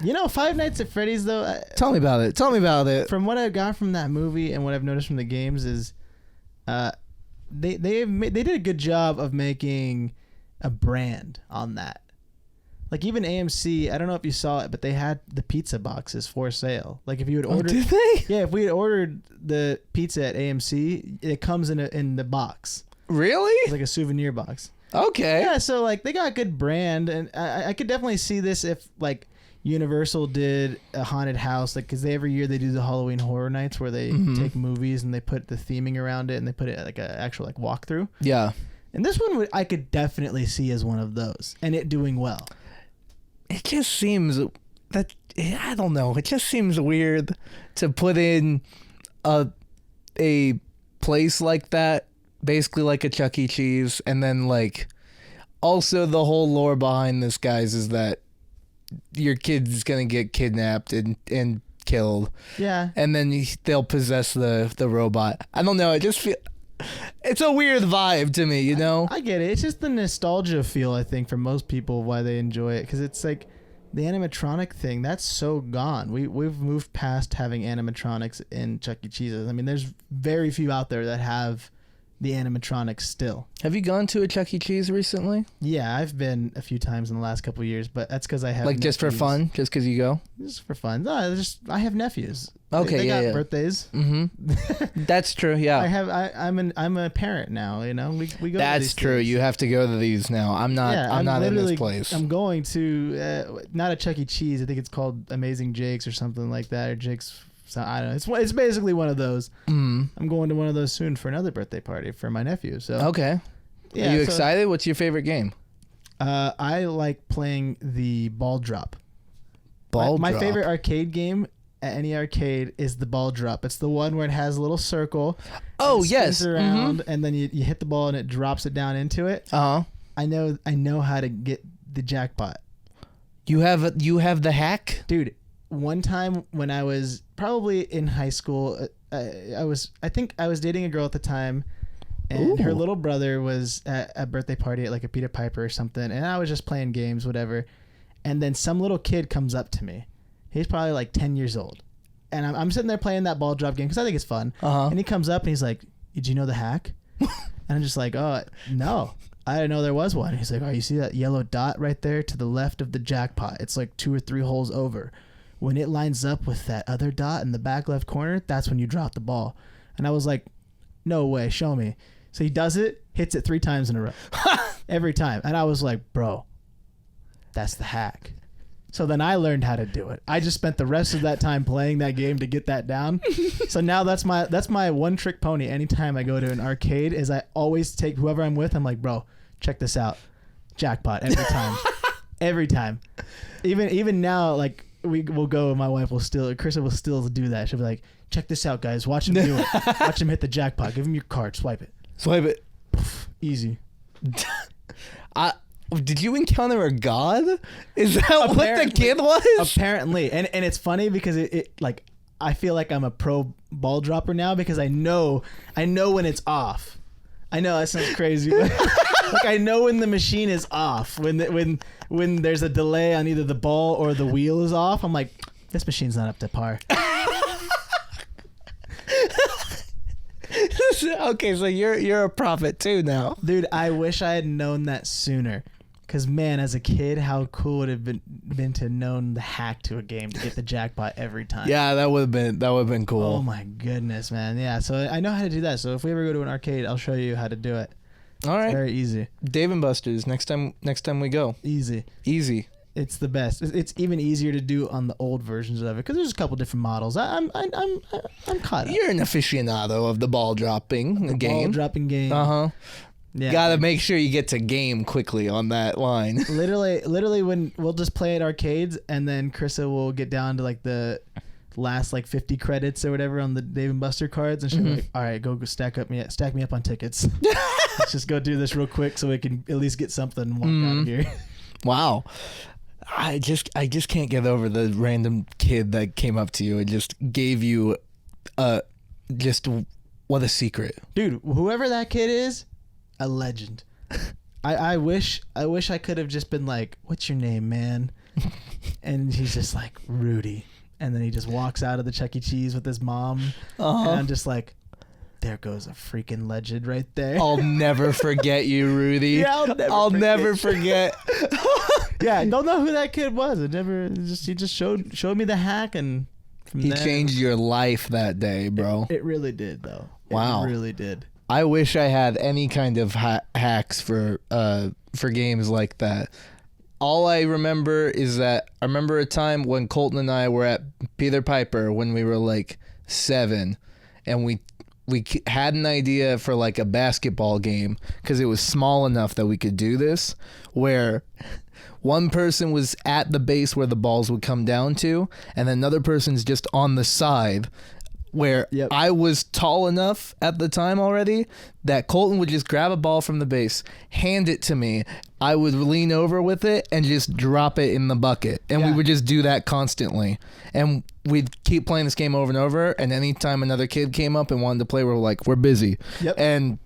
Speaker 2: You know, Five Nights at Freddy's, though.
Speaker 1: Tell me about it.
Speaker 2: From what I got from that movie and what I've noticed from the games is, they did a good job of making a brand on that. Like even AMC, I don't know if you saw it, but they had the pizza boxes for sale. Like if you had ordered,
Speaker 1: did they?
Speaker 2: Yeah, if we had ordered the pizza at AMC, it comes in the box.
Speaker 1: Really?
Speaker 2: It's like a souvenir box.
Speaker 1: Okay.
Speaker 2: Yeah, so like they got a good brand, and I could definitely see this if like Universal did a haunted house, like because every year they do the Halloween Horror Nights where they take movies and they put the theming around it and they put it like an actual like walkthrough.
Speaker 1: Yeah.
Speaker 2: And this one I could definitely see as one of those, and it doing well.
Speaker 1: It just seems that I don't know. It just seems weird to put in a place like that, basically like a Chuck E. Cheese, and then like also the whole lore behind this, guys, is that your kid's gonna get kidnapped and killed.
Speaker 2: Yeah.
Speaker 1: And then they'll possess the robot. I don't know. I just feel it's a weird vibe to me, you know?
Speaker 2: I get it. It's just the nostalgia feel, I think, for most people, why they enjoy it. Because it's like the animatronic thing, that's so gone. We've moved past having animatronics in Chuck E. Cheese's. I mean, there's very few out there that have the animatronics still.
Speaker 1: Have you gone to a Chuck E. Cheese recently?
Speaker 2: Yeah, I've been a few times in the last couple of years, but that's because I have
Speaker 1: like
Speaker 2: nephews.
Speaker 1: Just for fun, just because you go.
Speaker 2: Just for fun. No, I have nephews.
Speaker 1: Okay,
Speaker 2: they got
Speaker 1: yeah.
Speaker 2: birthdays.
Speaker 1: Mm-hmm. That's true. Yeah,
Speaker 2: I'm a parent now. You know, we go.
Speaker 1: That's
Speaker 2: to
Speaker 1: true.
Speaker 2: things.
Speaker 1: You have to go to these now. I'm not.
Speaker 2: Yeah,
Speaker 1: I'm not in this place.
Speaker 2: I'm going to not a Chuck E. Cheese. I think it's called Amazing Jake's or something like that, or Jake's. So I don't know. It's basically one of those. I'm going to one of those soon for another birthday party for my nephew. So
Speaker 1: okay.
Speaker 2: Yeah,
Speaker 1: Are you excited? What's your favorite game?
Speaker 2: I like playing the ball drop.
Speaker 1: My
Speaker 2: My favorite arcade game at any arcade is the ball drop. It's the one where it has a little circle.
Speaker 1: Oh,
Speaker 2: it spins around, and then you hit the ball and it drops it down into it.
Speaker 1: Uh-huh.
Speaker 2: I know how to get the jackpot.
Speaker 1: You have the hack?
Speaker 2: Dude, one time when I was probably in high school, I think I was dating a girl at the time, and her little brother was at a birthday party at like a Peter Piper or something, and I was just playing games, whatever. And then some little kid comes up to me. He's probably like 10 years old. And I'm sitting there playing that ball drop game because I think it's fun.
Speaker 1: Uh-huh.
Speaker 2: And he comes up and he's like, did you know the hack? And I'm just like, oh, no. I didn't know there was one. He's like, oh, you see that yellow dot right there to the left of the jackpot? It's like 2 or 3 holes over. When it lines up with that other dot in the back left corner, that's when you drop the ball. And I was like, no way, show me. So he does it, hits it 3 times in a row. Every time. And I was like, bro, that's the hack. So then I learned how to do it. I just spent the rest of that time playing that game to get that down. So now that's my one trick pony. Anytime I go to an arcade, is I always take whoever I'm with. I'm like, bro, check this out, jackpot every time, every time. Even now, like we'll go. My wife will still, Krista will still do that. She'll be like, check this out, guys. Watch him do it. Watch him hit the jackpot. Give him your card. Swipe it.
Speaker 1: Swipe it.
Speaker 2: Easy.
Speaker 1: Did you encounter a god? Is that what the kid was?
Speaker 2: Apparently. And it's funny because it like I feel like I'm a pro ball dropper now because I know when it's off. I know that sounds crazy, but like I know when the machine is off. When there's a delay on either the ball or the wheel is off, I'm like, this machine's not up to par.
Speaker 1: Okay, so you're a prophet too now.
Speaker 2: Dude, I wish I had known that sooner. Because, man, as a kid, how cool would it have been to known the hack to a game to get the jackpot every time.
Speaker 1: Yeah, that would have been cool.
Speaker 2: Oh, my goodness, man. Yeah, so I know how to do that. So if we ever go to an arcade, I'll show you how to do it.
Speaker 1: All right.
Speaker 2: It's very easy.
Speaker 1: Dave and Buster's, next time we go.
Speaker 2: Easy. It's the best. It's even easier to do on the old versions of it because there's a couple different models. I'm caught up.
Speaker 1: You're an aficionado of the ball dropping game.
Speaker 2: Ball dropping game.
Speaker 1: Uh-huh.
Speaker 2: Yeah.
Speaker 1: Gotta make sure you get to game quickly on that line.
Speaker 2: Literally when we'll just play at arcades and then Krista will get down to like the last like 50 credits or whatever on the Dave and Buster cards and she'll be like, all right, go stack me up on tickets. Let's just go do this real quick so we can at least get something and walk out of here. Wow.
Speaker 1: I just can't get over the random kid that came up to you and just gave you just what a secret.
Speaker 2: Dude, whoever that kid is, a legend. I wish I could have just been like, what's your name, man? And he's just like, Rudy. And then he just walks out of the Chuck E. Cheese with his mom. And I'm just like, there goes a freaking legend right there.
Speaker 1: I'll never forget you, Rudy.
Speaker 2: Yeah,
Speaker 1: I'll never forget.
Speaker 2: Yeah, I don't know who that kid was. He just showed me the hack, and from
Speaker 1: he
Speaker 2: there,
Speaker 1: changed your life that day, bro.
Speaker 2: It really did, though.
Speaker 1: Wow,
Speaker 2: it really did.
Speaker 1: I wish I had any kind of hacks for games like that. All I remember is that I remember a time when Colton and I were at Peter Piper when we were like 7, and we had an idea for like a basketball game because it was small enough that we could do this, where one person was at the base where the balls would come down to, and another person's just on the side where I was tall enough at the time already that Colton would just grab a ball from the base, hand it to me. I would lean over with it and just drop it in the bucket. And we would just do that constantly. And we'd keep playing this game over and over. And anytime another kid came up and wanted to play, we're like, we're busy. And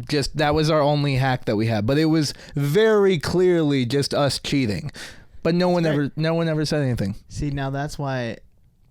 Speaker 1: just that was our only hack that we had. But it was very clearly just us cheating. But no one ever said anything.
Speaker 2: See, now that's why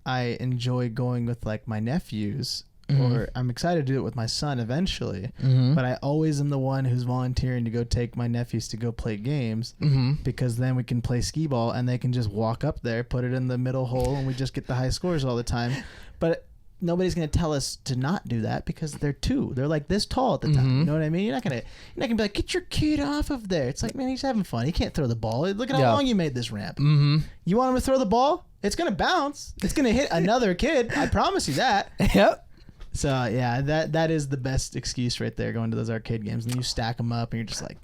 Speaker 2: I enjoy going with like my nephews, or I'm excited to do it with my son eventually. But I always am the one who's volunteering to go take my nephews to go play games because then we can play skee ball and they can just walk up there, put it in the middle hole, and we just get the high scores all the time. But nobody's gonna tell us to not do that because they're 2. They're like this tall at the time. You know what I mean? You're not gonna be like, get your kid off of there. It's like, man, he's having fun. He can't throw the ball. Look at how long you made this ramp. You want him to throw the ball? It's gonna bounce. It's gonna hit another kid. I promise you that.
Speaker 1: Yep.
Speaker 2: So yeah, that is the best excuse right there. Going to those arcade games and you stack them up and you're just like,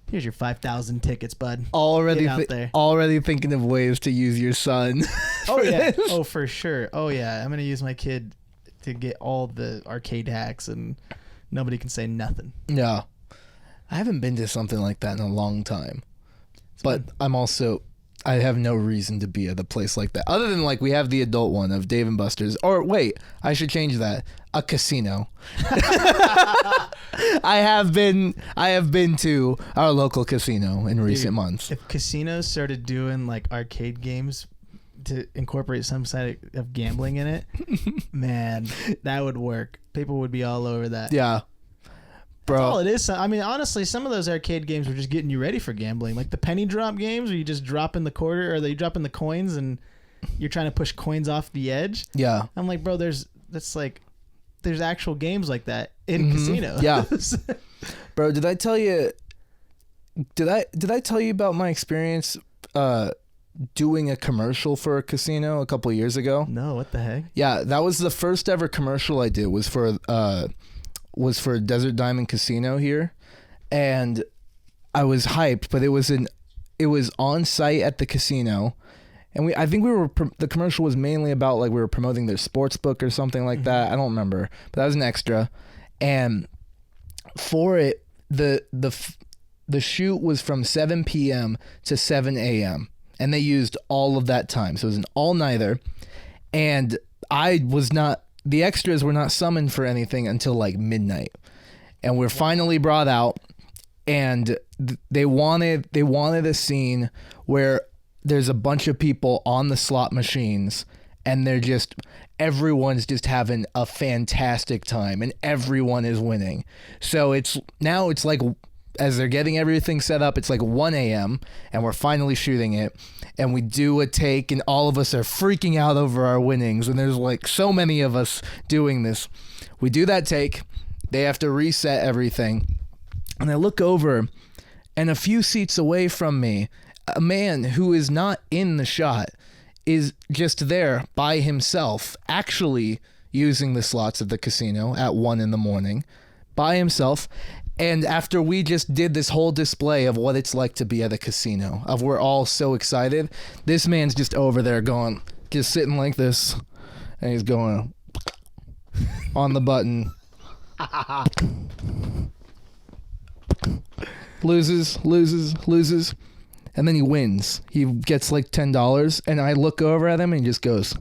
Speaker 2: here's your 5,000 tickets, bud.
Speaker 1: Already thinking of ways to use your son.
Speaker 2: Oh yeah. Oh for sure. Oh yeah. I'm gonna use my kid to get all the arcade hacks and nobody can say nothing.
Speaker 1: Yeah. I haven't been to something like that in a long time. But I have no reason to be at a place like that. Other than like we have the adult one of Dave and Buster's. Or wait, I should change that. A casino. I have been to our local casino in recent months.
Speaker 2: If casinos started doing like arcade games to incorporate some side of gambling in it, man, that would work. People would be all over that.
Speaker 1: Yeah. Bro.
Speaker 2: That's all it is. I mean, honestly, some of those arcade games were just getting you ready for gambling. Like the penny drop games where you just drop in the quarter or you drop in the coins and you're trying to push coins off the edge.
Speaker 1: Yeah.
Speaker 2: I'm like, bro, there's actual games like that in casinos.
Speaker 1: Yeah. Bro, did I tell you about my experience doing a commercial for a casino a couple of years ago?
Speaker 2: No, what the heck? Yeah,
Speaker 1: that was the first ever commercial I did was for Desert Diamond Casino here, and I was hyped, but it was on site at the casino, and I think the commercial was mainly about like we were promoting their sports book or something like that. I don't remember, but that was an extra, and for it the shoot was from 7 p.m. to 7 a.m. and they used all of that time, so it was an all-nighter, and the extras were not summoned for anything until like midnight, and we're finally brought out, and they wanted a scene where there's a bunch of people on the slot machines and everyone's just having a fantastic time and everyone is winning. So it's like as they're getting everything set up, it's like 1 a.m. and we're finally shooting it, and we do a take, and all of us are freaking out over our winnings, and there's like so many of us doing this. We do that take. They have to reset everything, and I look over, and a few seats away from me, a man who is not in the shot is just there by himself, actually using the slots of the casino at 1 a.m. by himself. And after we just did this whole display of what it's like to be at a casino, of we're all so excited, this man's just over there going, just sitting like this, and he's going on the button. Loses, and then he wins. He gets like $10, and I look over at him and he just goes.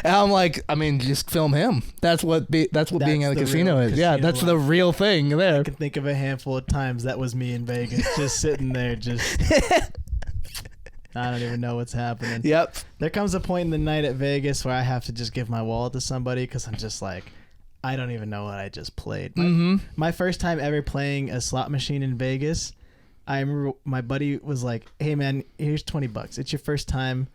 Speaker 1: And I'm like, I mean, just film him. That's what being at a casino is. Yeah, that's the real thing there.
Speaker 2: I can think of a handful of times that was me in Vegas, just sitting there, just. I don't even know what's happening.
Speaker 1: Yep.
Speaker 2: There comes a point in the night at Vegas where I have to just give my wallet to somebody because I'm just like, I don't even know what I just played. My first time ever playing a slot machine in Vegas, I remember my buddy was like, "Hey man, here's $20. It's your first time.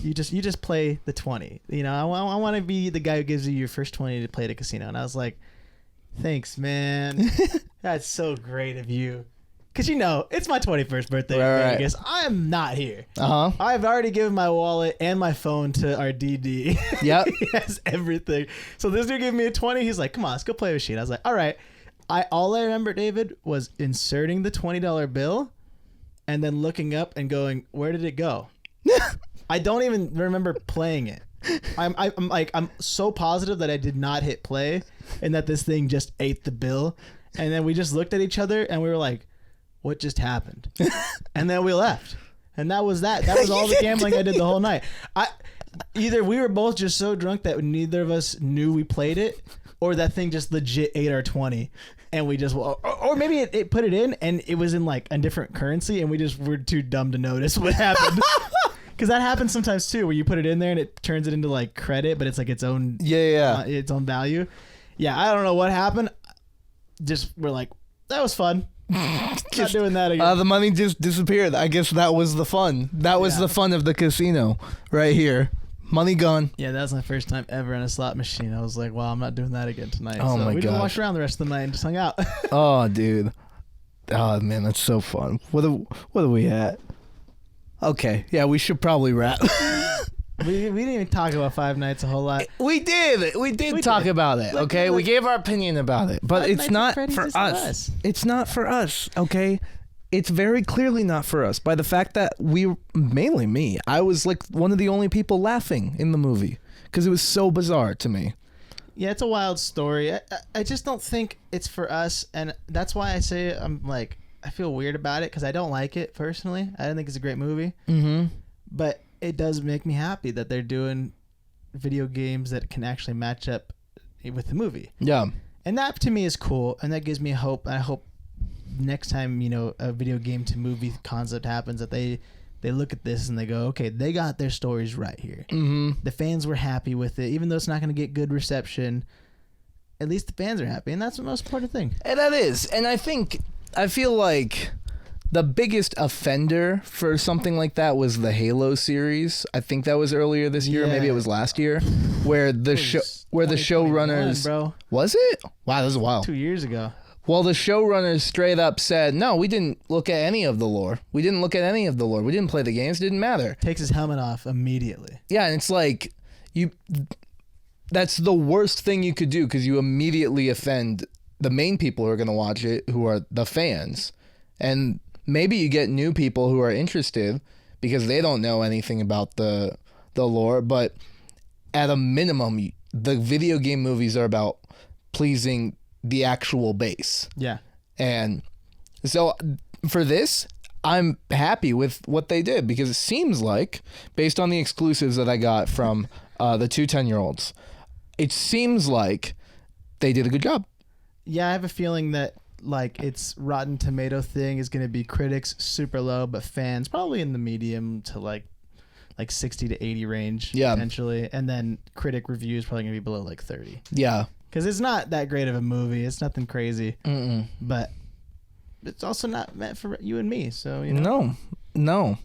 Speaker 2: You just play the 20. You know, I want to be the guy who gives you your first 20 to play at a casino." And I was like, "Thanks, man. That's so great of you." Because, you know, it's my 21st birthday in Vegas. I am not here. I've already given my wallet and my phone to our DD.
Speaker 1: Yep.
Speaker 2: He has everything. So this dude gave me a 20. He's like, "Come on, let's go play a machine." I was like, all right. All I remember, David, was inserting the $20 bill and then looking up and going, where did it go? I don't even remember playing it. I'm so positive that I did not hit play and that this thing just ate the bill. And then we just looked at each other and we were like, what just happened? And then we left. And that was that. That was all the gambling I did the whole night. Either we were both just so drunk that neither of us knew we played it, or that thing just legit ate our 20. And we just, or maybe it put it in and it was in like a different currency and we just were too dumb to notice what happened. Because that happens sometimes too, where you put it in there and it turns it into like credit, but it's like its own its own value. Yeah, I don't know what happened. Just we're like, that was fun. Not doing that again.
Speaker 1: The money just disappeared. I guess that was the fun. That was the fun of the casino right here. Money gone.
Speaker 2: Yeah, that was my first time ever in a slot machine. I was like, wow, I'm not doing that again tonight.
Speaker 1: Oh, my
Speaker 2: we
Speaker 1: gosh.
Speaker 2: just walked around the rest of the night and just hung out.
Speaker 1: Oh, dude. Oh, man, that's so fun. What are we at? Okay, yeah, we should probably wrap.
Speaker 2: We didn't even talk about Five Nights a whole lot.
Speaker 1: We did talk about it, okay? We gave our opinion about it, but it's not for us. It's not for us, okay? It's very clearly not for us by the fact that mainly me, I was like one of the only people laughing in the movie because it was so bizarre to me.
Speaker 2: Yeah, it's a wild story. I just don't think it's for us, and that's why I say I'm like, I feel weird about it because I don't like it personally. I don't think it's a great movie. But it does make me happy that they're doing video games that can actually match up with the movie.
Speaker 1: Yeah.
Speaker 2: And that to me is cool, and that gives me hope. I hope next time, you know, a video game to movie concept happens that they look at this and they go, okay, they got their stories right here. The fans were happy with it, even though it's not going to get good reception. At least the fans are happy, and that's the most important thing.
Speaker 1: And that is. And I feel like the biggest offender for something like that was the Halo series. I think that was earlier this year, maybe it was last year, where the showrunners,
Speaker 2: bro.
Speaker 1: Was it? Wow, that was a while.
Speaker 2: 2 years ago.
Speaker 1: Well, the showrunners straight up said, "No, we didn't look at any of the lore. We didn't play the games. It didn't matter."
Speaker 2: Takes his helmet off immediately.
Speaker 1: Yeah, and it's like that's the worst thing you could do because you immediately offend the main people who are going to watch it, who are the fans. And maybe you get new people who are interested because they don't know anything about the lore, but at a minimum, the video game movies are about pleasing the actual base.
Speaker 2: Yeah. And
Speaker 1: so for this, I'm happy with what they did because it seems like, based on the exclusives that I got from the 2 10-year-olds, it seems like they did a good job.
Speaker 2: Yeah, I have a feeling that like its Rotten Tomato thing is going to be critics super low, but fans probably in the medium to like 60 to 80 range potentially, and then critic reviews probably going to be below like 30.
Speaker 1: Yeah.
Speaker 2: because it's not that great of a movie. It's nothing crazy, but it's also not meant for you and me. So
Speaker 1: No.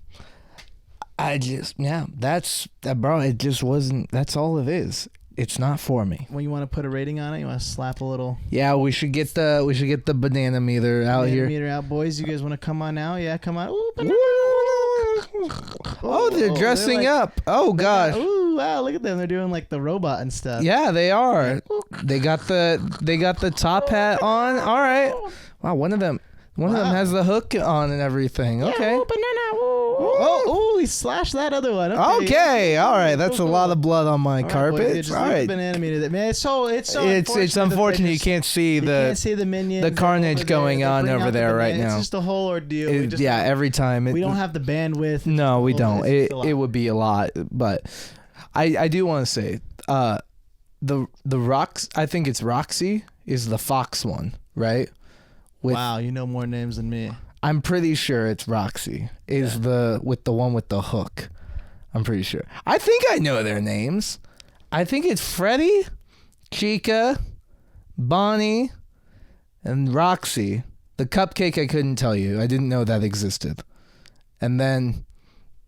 Speaker 1: I just that's bro. It just wasn't. That's all it is. It's not for me.
Speaker 2: When you want to put a rating on it, you want to slap a little.
Speaker 1: Yeah, we should get the banana meter out here.
Speaker 2: Meter out, boys. You guys want to come on now? Yeah, come on. Ooh, banana.
Speaker 1: Oh, they're dressing up. Oh gosh.
Speaker 2: Ooh, wow! Look at them. They're doing like the robot and stuff.
Speaker 1: Yeah, they are. They got the top hat on. All right. Wow, one of them has the hook on and everything. Okay.
Speaker 2: Yeah, banana. Oh, he slashed that other one.
Speaker 1: Okay. All right. That's a lot of blood on my carpet. All right.
Speaker 2: Banana meter. Man, it's
Speaker 1: unfortunate you can't see
Speaker 2: the minions,
Speaker 1: the carnage going on over there right now.
Speaker 2: It's just a whole ordeal.
Speaker 1: Every time.
Speaker 2: We don't have the bandwidth.
Speaker 1: No, we don't. It would be a lot, but I do want to say the rocks. I think it's Roxy is the fox one, right?
Speaker 2: Wow, you know more names than me.
Speaker 1: I'm pretty sure it's Roxy is the one with the hook. I'm pretty sure. I think I know their names. I think it's Freddy, Chica, Bonnie, and Roxy. The cupcake I couldn't tell you. I didn't know that existed. And then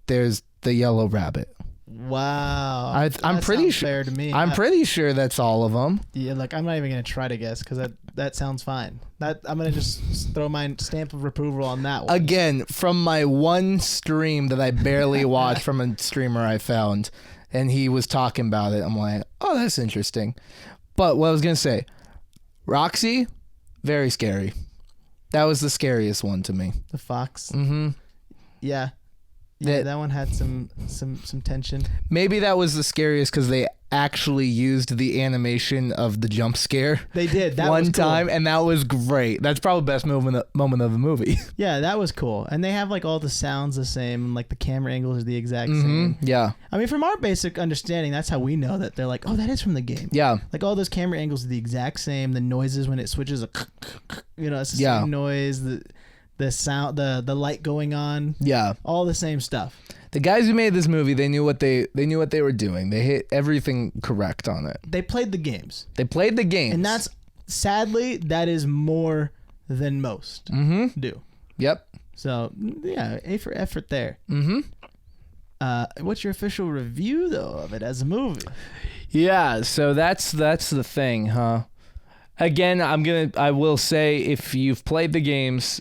Speaker 1: there's the yellow rabbit.
Speaker 2: Wow.
Speaker 1: I'm pretty sure.
Speaker 2: Fair to me.
Speaker 1: I'm pretty sure that's all of them.
Speaker 2: Yeah, like I'm not even gonna try to guess because that sounds fine. I'm gonna just throw my stamp of approval on that one.
Speaker 1: Again, from my one stream that I barely watched from a streamer I found, and he was talking about it. I'm like, oh, that's interesting. But what I was gonna say, Roxy, very scary. That was the scariest one to me.
Speaker 2: The fox.
Speaker 1: Mm-hmm.
Speaker 2: Yeah. Yeah, that one had some tension.
Speaker 1: Maybe that was the scariest because they actually used the animation of the jump scare.
Speaker 2: They did that
Speaker 1: one time, and that was great. That's probably the best moment of the movie.
Speaker 2: Yeah, that was cool. And they have like all the sounds the same, and like the camera angles are the exact same.
Speaker 1: Yeah.
Speaker 2: I mean, from our basic understanding, that's how we know that they're like, oh, that is from the game.
Speaker 1: Yeah.
Speaker 2: Like all those camera angles are the exact same. The noises when it switches, it's the same noise. The sound, the light going on, all the same stuff.
Speaker 1: The guys who made this movie, they knew what they were doing. They hit everything correct on it.
Speaker 2: They played the games.
Speaker 1: And
Speaker 2: that's sadly that is more than most do.
Speaker 1: Yep.
Speaker 2: So yeah, A for effort there. What's your official review though of it as a movie?
Speaker 1: Yeah, so that's the thing, huh? Again, I will say if you've played the games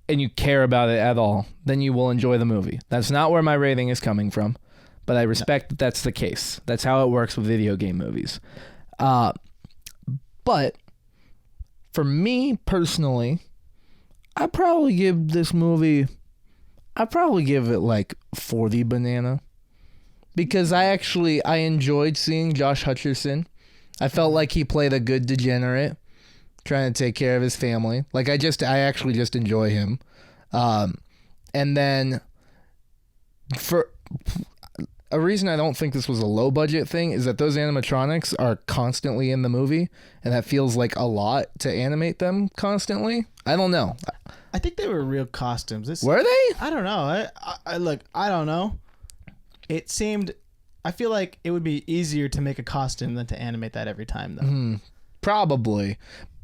Speaker 1: and you care about it at all, then you will enjoy the movie. That's not where my rating is coming from, but I respect that that's the case. That's how it works with video game movies. But for me personally, I'd probably give it like 40 banana because I enjoyed seeing Josh Hutcherson. I felt like he played a good degenerate trying to take care of his family. Like I actually just enjoy him. And then for a reason I don't think this was a low budget thing is that those animatronics are constantly in the movie and that feels like a lot to animate them constantly. I don't know.
Speaker 2: I think they were real costumes.
Speaker 1: Were they?
Speaker 2: I don't know. I don't know. I feel like it would be easier to make a costume than to animate that every time though.
Speaker 1: Probably.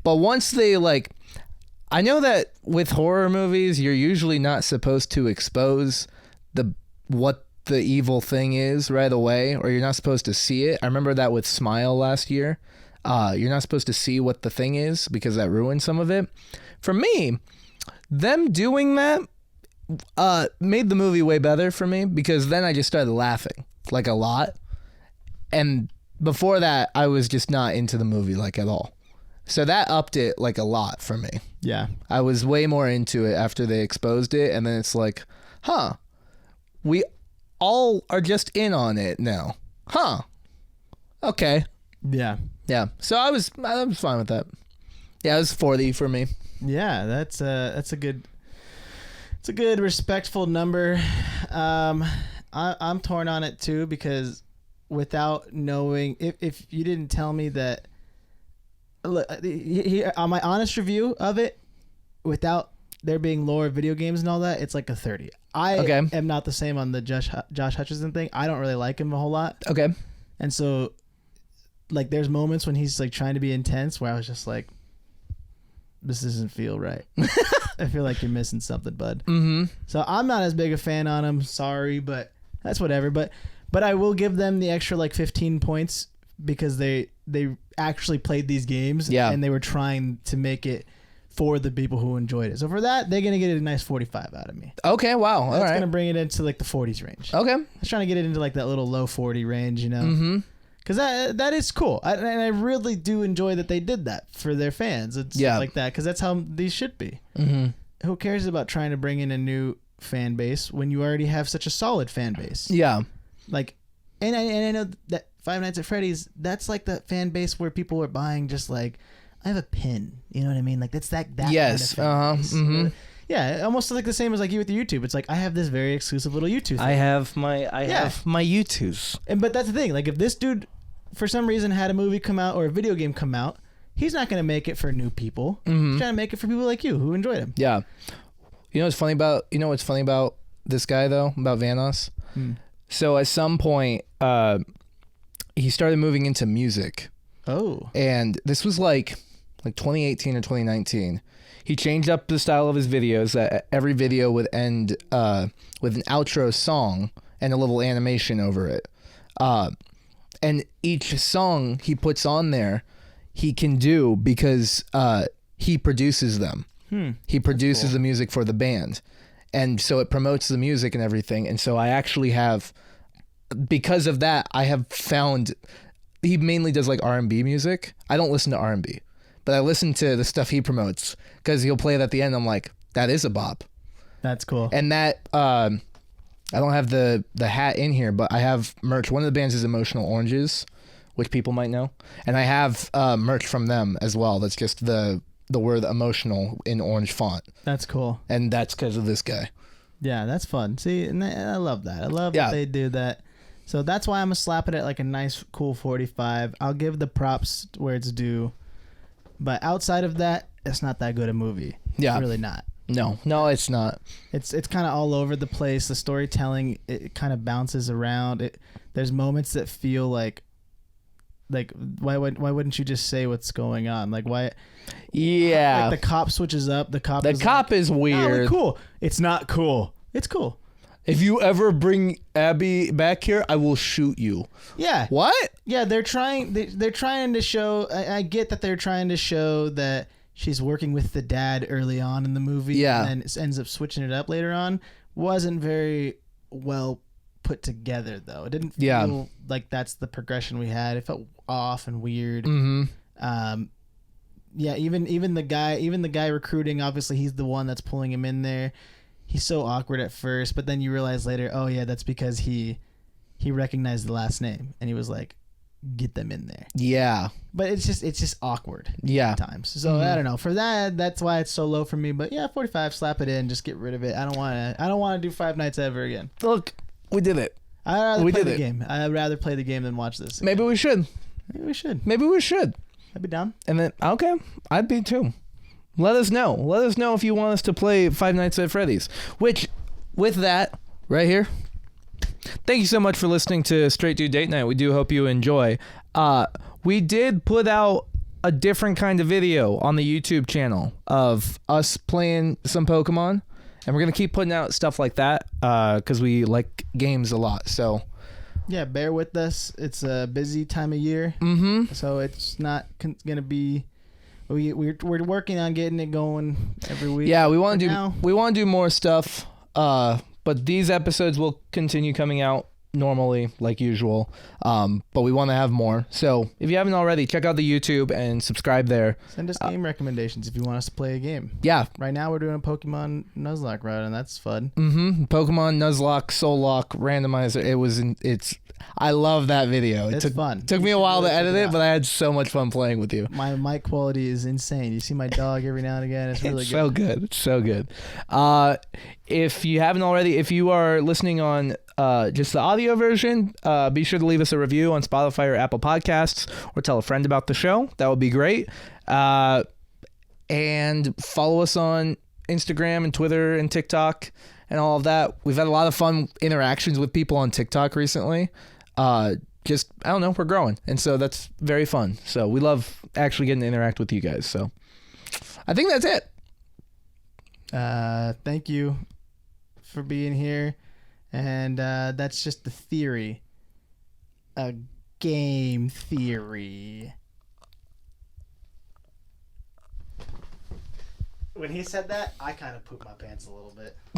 Speaker 1: But once they I know that with horror movies, you're usually not supposed to expose what the evil thing is right away, or you're not supposed to see it. I remember that with Smile last year. You're not supposed to see what the thing is because that ruined some of it. For me, them doing that made the movie way better for me because then I just started laughing like a lot. And before that, I was just not into the movie like at all. So that upped it like a lot for me.
Speaker 2: Yeah.
Speaker 1: I was way more into it after they exposed it. And then it's like, we all are just in on it now. Okay.
Speaker 2: Yeah.
Speaker 1: Yeah. So I was fine with that. Yeah, it was 40 for me.
Speaker 2: Yeah, that's a good respectful number. I'm torn on it too because without knowing if you didn't tell me that. Look, on my honest review of it, without there being lore of video games and all that, it's like a 30. I am not the same on the Josh Hutcherson thing. I don't really like him a whole lot.
Speaker 1: Okay.
Speaker 2: And so like there's moments when he's like trying to be intense where I was just like, this doesn't feel right. I feel like you're missing something, bud.
Speaker 1: Mm-hmm.
Speaker 2: So I'm not as big a fan on him. Sorry, but that's whatever. But I will give them the extra like 15 points because they actually played these games and they were trying to make it for the people who enjoyed it. So for that, they're gonna get a nice 45 out of me.
Speaker 1: Okay, wow. All right.
Speaker 2: That's gonna bring it into like the 40s range.
Speaker 1: Okay.
Speaker 2: I was trying to get it into like that little low 40 range, you know.
Speaker 1: Mm-hmm.
Speaker 2: Because that is cool. And I really do enjoy that they did that for their fans. It's like that because that's how these should be.
Speaker 1: Mm-hmm.
Speaker 2: Who cares about trying to bring in a new fan base when you already have such a solid fan base?
Speaker 1: Yeah.
Speaker 2: Like, and I know that Five Nights at Freddy's, that's like the fan base where people are buying just like, I have a pin. You know what I mean? Like that's that
Speaker 1: yes.
Speaker 2: Kind of fan base.
Speaker 1: Mm-hmm.
Speaker 2: Yeah, almost like the same as like you with your YouTube. It's like I have this very exclusive little YouTube thing.
Speaker 3: I have my YouTubes.
Speaker 2: But that's the thing. Like if this dude for some reason had a movie come out or a video game come out, he's not going to make it for new people.
Speaker 1: Mm-hmm.
Speaker 2: He's trying to make it for people like you who enjoyed him.
Speaker 1: Yeah. You know what's funny about this guy though, about Vanoss? So at some point he started moving into music.
Speaker 2: Oh.
Speaker 1: And this was like 2018 or 2019. He changed up the style of his videos. Every video would end with an outro song and a little animation over it. And each song he puts on there, he can do because he produces them. He produces the music for the band. And so it promotes the music and everything. And so I actually have, because of that, I have found, he mainly does like R&B music. I don't listen to R&B, but I listen to the stuff he promotes because he'll play it at the end. I'm like, that is a bop.
Speaker 2: That's cool.
Speaker 1: And that, I don't have the hat in here, but I have merch. One of the bands is Emotional Oranges, which people might know. And I have merch from them as well. That's just the word emotional in orange font.
Speaker 2: That's cool.
Speaker 1: And that's because of this guy.
Speaker 2: Yeah, that's fun. See, and I love that. I love that they do that. So that's why I'm going to slap it at like a nice, cool 45. I'll give the props where it's due. But outside of that, it's not that good a movie.
Speaker 1: Yeah.
Speaker 2: It's really not.
Speaker 1: No, it's not.
Speaker 2: It's kind of all over the place. The storytelling, it kind of bounces around. There's moments that feel like why wouldn't you just say what's going on? Like why?
Speaker 1: Yeah.
Speaker 2: Like the cop switches up. The cop
Speaker 1: is weird.
Speaker 2: Oh, cool. It's not cool. It's cool.
Speaker 1: If you ever bring Abby back here, I will shoot you.
Speaker 2: Yeah.
Speaker 1: What?
Speaker 2: Yeah, they're trying to show. I get that they're trying to show that she's working with the dad early on in the movie.
Speaker 1: Yeah.
Speaker 2: And then it ends up switching it up later on. Wasn't very well put together though. It didn't feel like that's the progression we had. It felt off and weird.
Speaker 1: Mm-hmm.
Speaker 2: Yeah, even the guy recruiting, obviously he's the one that's pulling him in there. He's so awkward at first, but then you realize later, oh yeah, that's because he recognized the last name and he was like, get them in there.
Speaker 1: Yeah.
Speaker 2: But it's just awkward.
Speaker 1: Yeah.
Speaker 2: At times. So I don't know. For that's why it's so low for me. But yeah, 45, slap it in, just get rid of it. I don't want to do Five Nights ever again.
Speaker 1: Look, we did it.
Speaker 2: I'd rather play the game. I'd rather play the game than watch this again.
Speaker 1: Maybe we should.
Speaker 2: Maybe we should. I'd be down.
Speaker 1: And then okay, I'd be too. Let us know. Let us know if you want us to play Five Nights at Freddy's. Which, with that, right here, thank you so much for listening to Straight Dude Date Night. We do hope you enjoy. We did put out a different kind of video on the YouTube channel of us playing some Pokemon. And we're going to keep putting out stuff like that because we like games a lot. So,
Speaker 2: yeah, bear with us. It's a busy time of year.
Speaker 1: Mm-hmm.
Speaker 2: So it's not going to be... We're working on getting it going every week.
Speaker 1: Yeah, we want to do more stuff. But these episodes will continue coming out normally, like usual. But we want to have more. So if you haven't already, check out the YouTube and subscribe there.
Speaker 2: Send us game recommendations if you want us to play a game.
Speaker 1: Yeah.
Speaker 2: Right now we're doing a Pokemon Nuzlocke route, and that's fun.
Speaker 1: Mm-hmm. Pokemon Nuzlocke, Soul Lock, Randomizer. I love that video.
Speaker 2: It's fun.
Speaker 1: Took me a while to edit it, but I had so much fun playing with you.
Speaker 2: My mic quality is insane. You see my dog every now and again. It's really good.
Speaker 1: It's so good. If you haven't already, if you are listening on just the audio version, be sure to leave us a review on Spotify or Apple Podcasts, or tell a friend about the show. That would be great. And follow us on Instagram and Twitter and TikTok and all of that. We've had a lot of fun interactions with people on TikTok recently. just, I don't know, we're growing. And so that's very fun. So we love actually getting to interact with you guys. So I think that's it.
Speaker 2: Thank you for being here. And that's just the theory. A game theory. When he said that, I kind of pooped my pants a little bit.